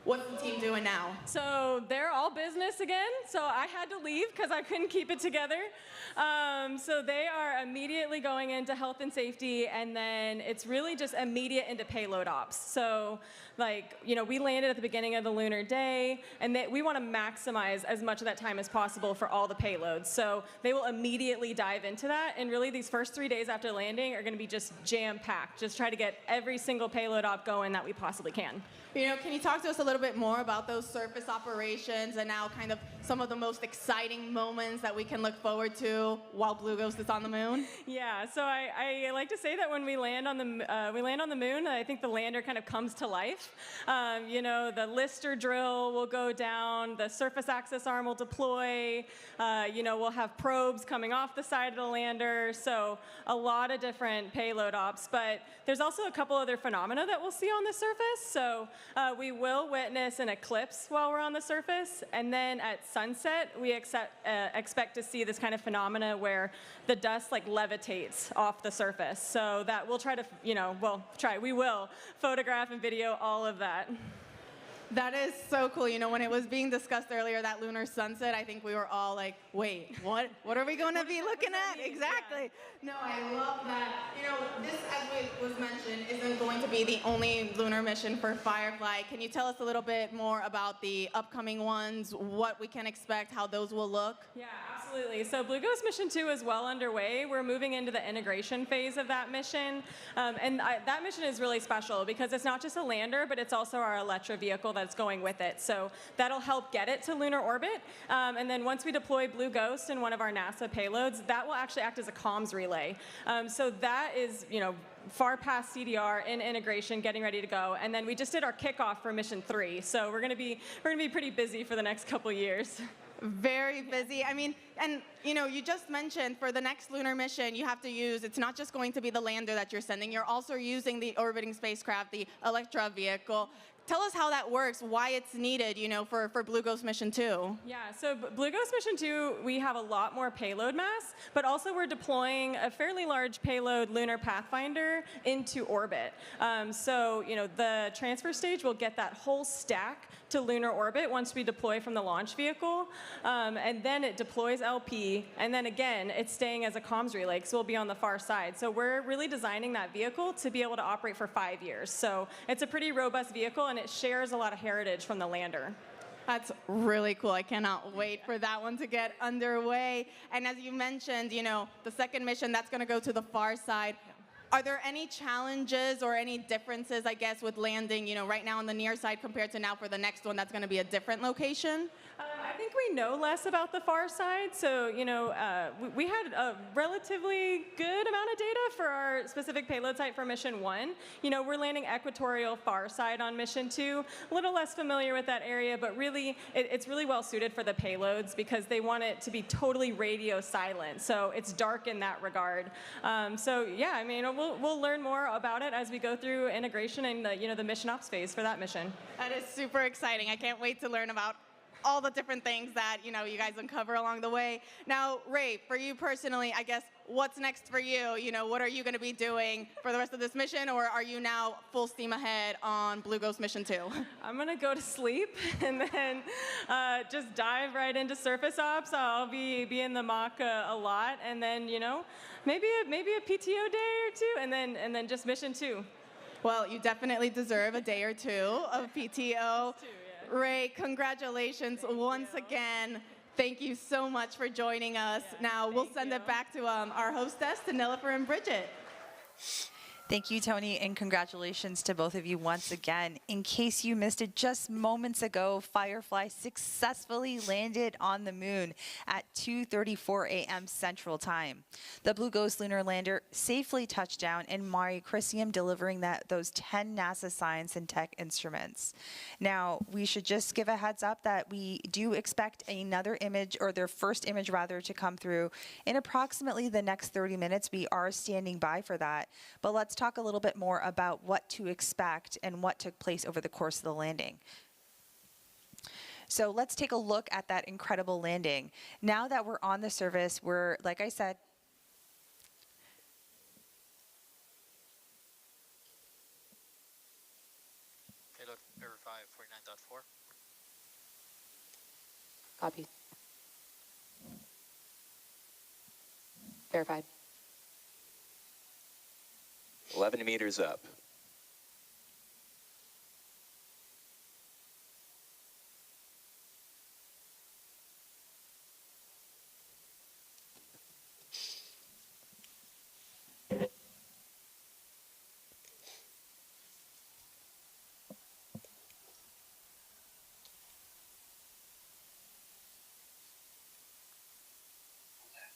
What's the team doing now? So they're all business again. So I had to leave because I couldn't keep it together. So they are immediately going into health and safety, and then it's really just immediate into payload ops. So we landed at the beginning of the lunar day, and we want to maximize as much of that time as possible for all the payloads. So they will immediately dive into that, and really these first 3 days after landing are going to be just jam-packed. Just try to get every single payload op going that we possibly can. Can you talk to us a little bit more about those surface operations and now kind of some of the most exciting moments that we can look forward to while Blue Ghost is on the moon? Yeah, so I like to say that when we land on the moon, I think the lander kind of comes to life. The Lister drill will go down, the surface access arm will deploy, we'll have probes coming off the side of the lander, so a lot of different payload ops, but there's also a couple other phenomena that we'll see on the surface. So we will witness an eclipse while we're on the surface, and then at sunset, we expect to see this kind of phenomena where the dust levitates off the surface. So that we'll try to, we will photograph and video all of that. That is so cool. When it was being discussed earlier, that lunar sunset, I think we were all like, wait, what are we going to be looking at? Exactly. Yeah. No, I love that. This, as it was mentioned, isn't going to be the only lunar mission for Firefly. Can you tell us a little bit more about the upcoming ones, what we can expect, how those will look? Yeah, absolutely. So Blue Ghost Mission 2 is well underway. We're moving into the integration phase of that mission. That mission is really special because it's not just a lander, but it's also our Electra vehicle that's going with it. So that'll help get it to lunar orbit. And then once we deploy Blue Ghost in one of our NASA payloads, that will actually act as a comms relay. So that is, far past CDR in integration, getting ready to go. And then we just did our kickoff for Mission 3. So we're gonna be pretty busy for the next couple years. Very busy. I mean, and you just mentioned for the next lunar mission, you have to use, it's not just going to be the lander that you're sending, you're also using the orbiting spacecraft, the Electra vehicle. Tell us how that works, why it's needed, for Blue Ghost Mission 2. Yeah, so Blue Ghost Mission 2, we have a lot more payload mass, but also we're deploying a fairly large payload lunar pathfinder into orbit. The transfer stage will get that whole stack to lunar orbit once we deploy from the launch vehicle, and then it deploys LP, and then again, it's staying as a comms relay, so we'll be on the far side. So we're really designing that vehicle to be able to operate for 5 years. So it's a pretty robust vehicle, and it shares a lot of heritage from the lander. That's really cool. I cannot wait for that one to get underway. And as you mentioned, the second mission, that's going to go to the far side. Are there any challenges or any differences, I guess, with landing, right now on the near side compared to now for the next one that's going to be a different location? I think we know less about the far side. So, we had a relatively good amount of data for our specific payload site for Mission 1. We're landing equatorial far side on Mission 2. A little less familiar with that area, but really, it's really well suited for the payloads because they want it to be totally radio silent. So it's dark in that regard. We'll learn more about it as we go through integration and the mission ops phase for that mission. That is super exciting. I can't wait to learn about all the different things that you guys uncover along the way. Now, Ray, for you personally, I guess, what's next for you? What are you going to be doing for the rest of this mission, or are you now full steam ahead on Blue Ghost Mission 2? I'm going to go to sleep and then just dive right into surface ops. I'll be in the mock a lot, and then maybe a PTO day or two, and then just Mission 2. Well, you definitely deserve a day or two of PTO. Ray, congratulations once again. Thank you so much for joining us. Now, we'll send it back to our hostess, to Nilofer and Bridget. Thank you, Tony, and congratulations to both of you once again. In case you missed it just moments ago, Firefly successfully landed on the moon at 2:34 a.m. Central Time. The Blue Ghost Lunar Lander safely touched down in Mare Crisium, delivering those 10 NASA science and tech instruments. Now, we should just give a heads up that we do expect another image, or their first image rather, to come through in approximately the next 30 minutes. We are standing by for that. But let's talk a little bit more about what to expect and what took place over the course of the landing. So let's take a look at that incredible landing. Now that we're on the surface, we're, like I said, Payload verify 49.4. Copy. Verified. 11 meters up.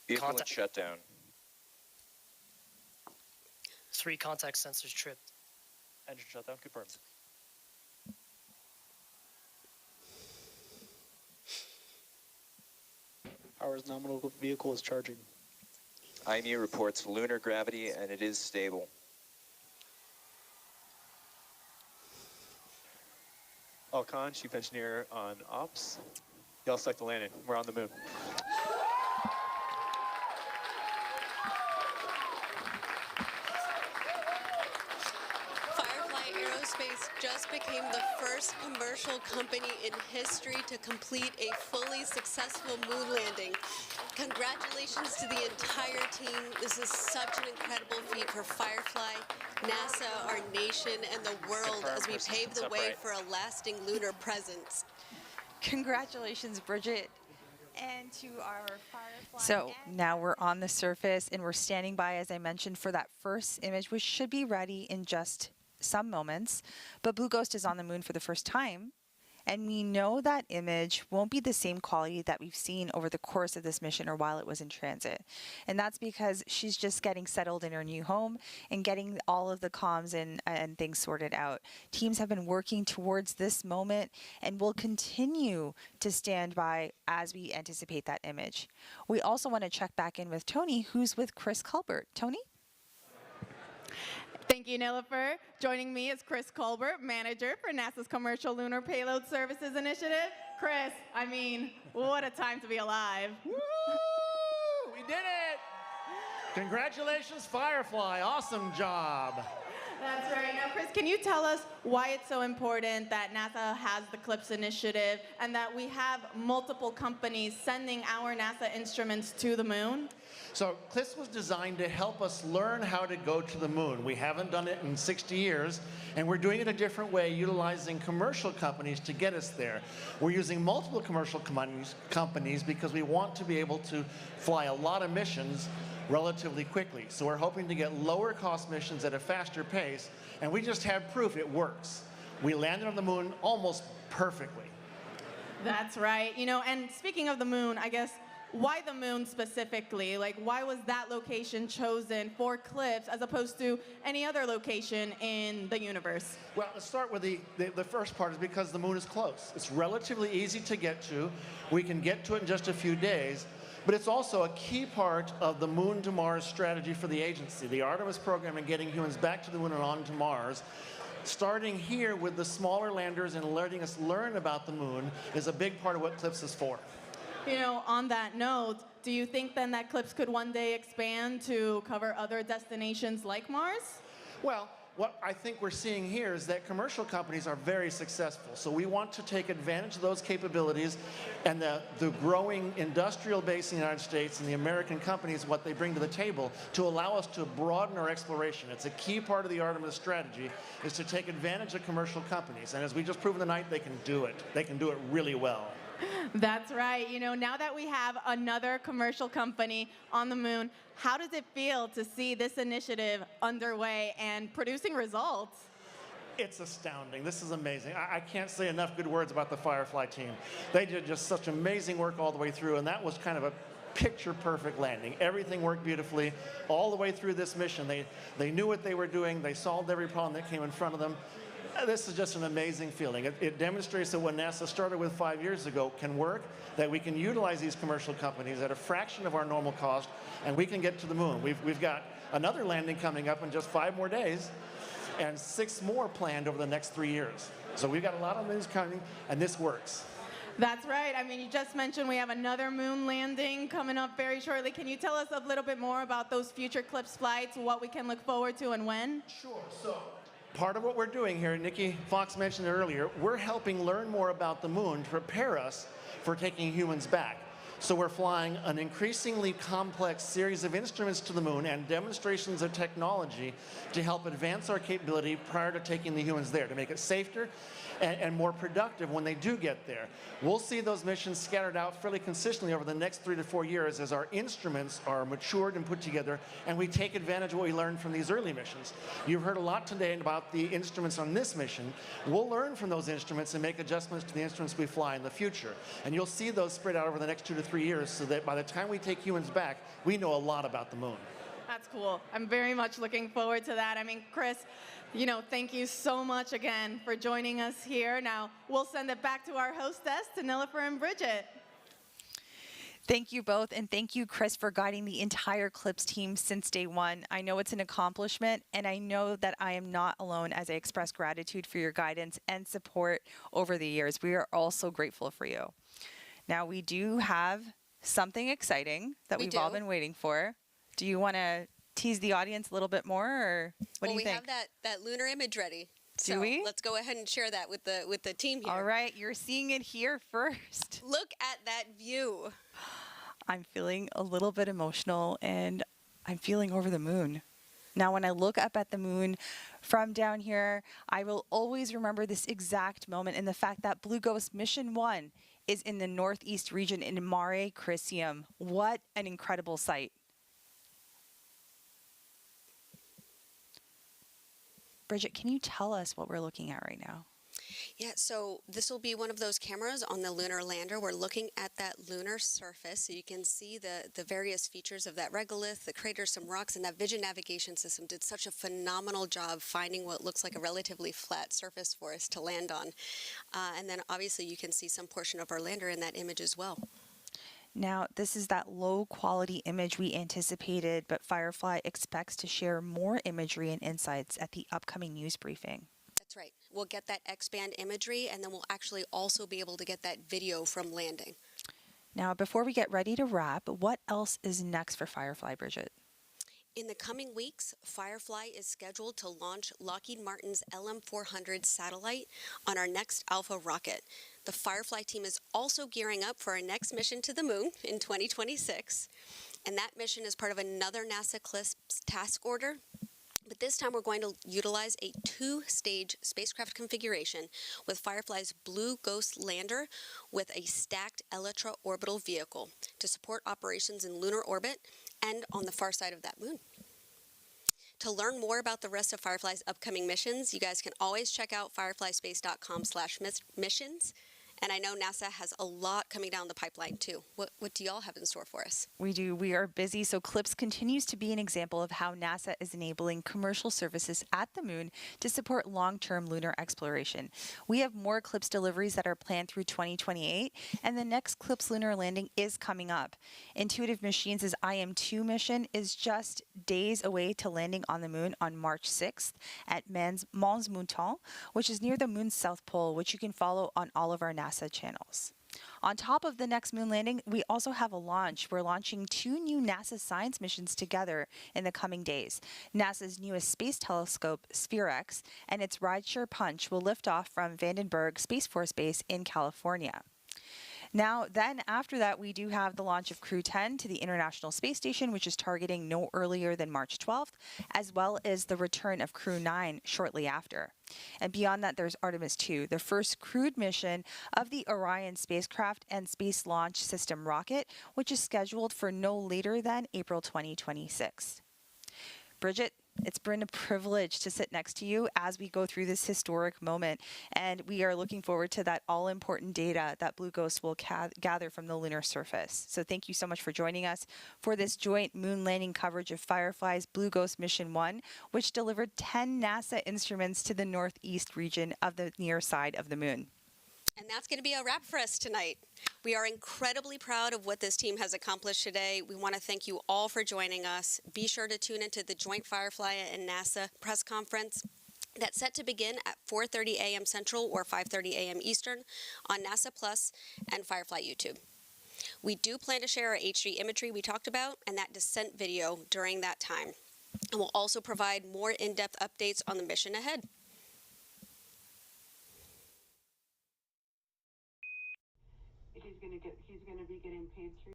Vehicle and shutdown. 3 contact sensors tripped. Engine shutdown confirmed. Power's nominal vehicle is charging. IMU reports lunar gravity and it is stable. Alcon, Chief Engineer on Ops. Y'all select the landing. We're on the moon. Firefly Aerospace just became the first commercial company in history to complete a fully successful moon landing. Congratulations to the entire team. This is such an incredible feat for Firefly, NASA, our nation, and the world as we pave the way for a lasting lunar presence. congratulations, Bridget. And to our Firefly. So now we're on the surface and we're standing by, as I mentioned, for that first image, which should be ready in just some moments. But Blue Ghost is on the moon for the first time. And we know that image won't be the same quality that we've seen over the course of this mission or while it was in transit. And that's because she's just getting settled in her new home and getting all of the comms and things sorted out. Teams have been working towards this moment and will continue to stand by as we anticipate that image. We also want to check back in with Tony, who's with Chris Colbert. Tony? Thank you, Nilofer. Joining me is Chris Colbert, manager for NASA's Commercial Lunar Payload Services Initiative. Chris, I mean, what a time to be alive. Woo! We did it! Congratulations, Firefly. Awesome job. That's right. Now, Chris, can you tell us why it's so important that NASA has the CLPS initiative and that we have multiple companies sending our NASA instruments to the moon? So CLPS was designed to help us learn how to go to the moon. We haven't done it in 60 years, and we're doing it a different way, utilizing commercial companies to get us there. We're using multiple commercial companies because we want to be able to fly a lot of missions relatively quickly. So we're hoping to get lower cost missions at a faster pace, and we just have proof it works. We landed on the moon almost perfectly. That's right. You know, and speaking of the moon, I guess, why the moon specifically? Like, why was that location chosen for CLPS as opposed to any other location in the universe? Well, let's start with the first part is because the moon is close. It's relatively easy to get to. We can get to it in just a few days, but it's also a key part of the Moon to Mars strategy for the agency, the Artemis program and getting humans back to the moon and on to Mars. Starting here with the smaller landers and letting us learn about the moon is a big part of what CLPS is for. You know, on that note, do you think then that CLPS could one day expand to cover other destinations like Mars? Well, what I think we're seeing here is that commercial companies are very successful. So we want to take advantage of those capabilities and the growing industrial base in the United States and the American companies, what they bring to the table to allow us to broaden our exploration. It's a key part of the Artemis strategy is to take advantage of commercial companies. And as we just proved tonight, they can do it. They can do it really well. That's right. You know, now that we have another commercial company on the moon, how does it feel to see this initiative underway and producing results? It's astounding. This is amazing. I can't say enough good words about the Firefly team. They did just such amazing work all the way through, and that was kind of a picture-perfect landing. Everything worked beautifully all the way through this mission. They knew what they were doing. They solved every problem that came in front of them. This is just an amazing feeling. It demonstrates that what NASA started with 5 years ago can work, that we can utilize these commercial companies at a fraction of our normal cost, and we can get to the moon. We've got another landing coming up in just 5 more days, and 6 more planned over the next 3 years. So we've got a lot of moons coming, and this works. That's right. I mean, you just mentioned we have another moon landing coming up very shortly. Can you tell us a little bit more about those future CLPS flights, what we can look forward to and when? Sure. So part of what we're doing here, Nikki Fox mentioned it earlier, we're helping learn more about the moon to prepare us for taking humans back. So we're flying an increasingly complex series of instruments to the moon and demonstrations of technology to help advance our capability prior to taking the humans there, to make it safer and more productive when they do get there. We'll see those missions scattered out fairly consistently over the next 3 to 4 years as our instruments are matured and put together, and we take advantage of what we learned from these early missions. You've heard a lot today about the instruments on this mission. We'll learn from those instruments and make adjustments to the instruments we fly in the future. And you'll see those spread out over the next 2 to 3 years so that by the time we take humans back, we know a lot about the moon. That's cool. I'm very much looking forward to that. I mean, Chris, you know, thank you so much again for joining us here. Now, we'll send it back to our hostess, to Nilofer and Bridget. Thank you both, and thank you, Chris, for guiding the entire CLPS team since day one. I know it's an accomplishment, and I know that I am not alone as I express gratitude for your guidance and support over the years. We are all so grateful for you. Now, we do have something exciting that we've all been waiting for. Do you want to tease the audience a little bit more, or what do you think? Well, we have that lunar image ready. Do we? Let's go ahead and share that with the team here. All right, you're seeing it here first. Look at that view. I'm feeling a little bit emotional, and I'm feeling over the moon. Now, when I look up at the moon from down here, I will always remember this exact moment and the fact that Blue Ghost Mission 1 is in the northeast region in Mare Crisium. What an incredible sight. Bridget, can you tell us what we're looking at right now? Yeah, so this will be one of those cameras on the lunar lander. We're looking at that lunar surface, so you can see the various features of that regolith, the crater, some rocks, and that vision navigation system did such a phenomenal job finding what looks like a relatively flat surface for us to land on. And then obviously you can see some portion of our lander in that image as well. Now, this is that low-quality image we anticipated, but Firefly expects to share more imagery and insights at the upcoming news briefing. That's right. We'll get that X-band imagery, and then we'll actually also be able to get that video from landing. Now, before we get ready to wrap, what else is next for Firefly, Bridget? In the coming weeks, Firefly is scheduled to launch Lockheed Martin's LM-400 satellite on our next Alpha rocket. The Firefly team is also gearing up for our next mission to the moon in 2026, and that mission is part of another NASA CLPS task order. But this time we're going to utilize a 2-stage spacecraft configuration with Firefly's Blue Ghost Lander with a stacked Elytra orbital vehicle to support operations in lunar orbit and on the far side of that moon. To learn more about the rest of Firefly's upcoming missions, you guys can always check out fireflyspace.com/missions. And I know NASA has a lot coming down the pipeline, too. What do y'all have in store for us? We do. We are busy. So CLPS continues to be an example of how NASA is enabling commercial services at the moon to support long-term lunar exploration. We have more CLPS deliveries that are planned through 2028, and the next CLPS lunar landing is coming up. Intuitive Machines' IM-2 mission is just days away to landing on the moon on March 6th at Mons Mouton, which is near the moon's south pole, which you can follow on all of our NASA channels. On top of the next moon landing, we also have a launch. We're launching 2 new NASA science missions together in the coming days. NASA's newest space telescope, SphereX, and its rideshare Punch will lift off from Vandenberg Space Force Base in California. Now, then after that, we do have the launch of Crew 10 to the International Space Station, which is targeting no earlier than March 12th, as well as the return of Crew 9 shortly after. And beyond that, there's Artemis 2, the first crewed mission of the Orion spacecraft and Space Launch System rocket, which is scheduled for no later than April 2026. Bridget, it's been a privilege to sit next to you as we go through this historic moment, and we are looking forward to that all-important data that Blue Ghost will gather from the lunar surface. So thank you so much for joining us for this joint moon landing coverage of Firefly's Blue Ghost Mission 1, which delivered 10 NASA instruments to the northeast region of the near side of the moon. And that's going to be a wrap for us tonight. We are incredibly proud of what this team has accomplished today. We want to thank you all for joining us. Be sure to tune into the joint Firefly and NASA press conference that's set to begin at 4:30 a.m. Central or 5:30 a.m. Eastern on NASA Plus and Firefly YouTube. We do plan to share our HD imagery we talked about and that descent video during that time. And we'll also provide more in-depth updates on the mission ahead. He's going to be getting paid through.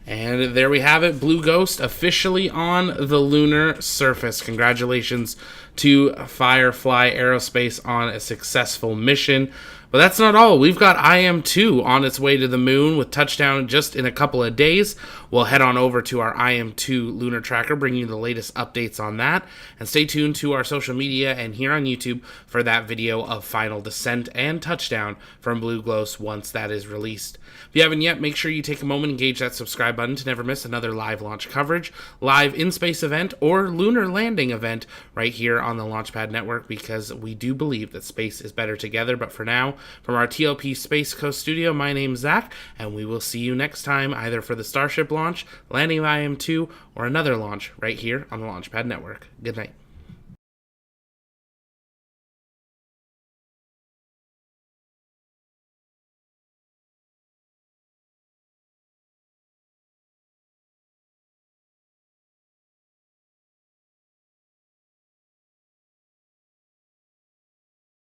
And there we have it, Blue Ghost officially on the lunar surface. Congratulations to Firefly Aerospace on a successful mission. But that's not all. We've got IM-2 on its way to the moon with touchdown just in a couple of days. We'll head on over to our IM-2 lunar tracker, bringing you the latest updates on that. And stay tuned to our social media and here on YouTube for that video of final descent and touchdown from Blue Ghost once that is released. If you haven't yet, make sure you take a moment and engage that subscribe button to never miss another live launch coverage, live in-space event, or lunar landing event right here on the Launchpad Network, because we do believe that space is better together. But for now, from our TLP Space Coast studio, my name's Zach, and we will see you next time either for the Starship launch, landing of IM-2, or another launch right here on the Launchpad Network. Good night.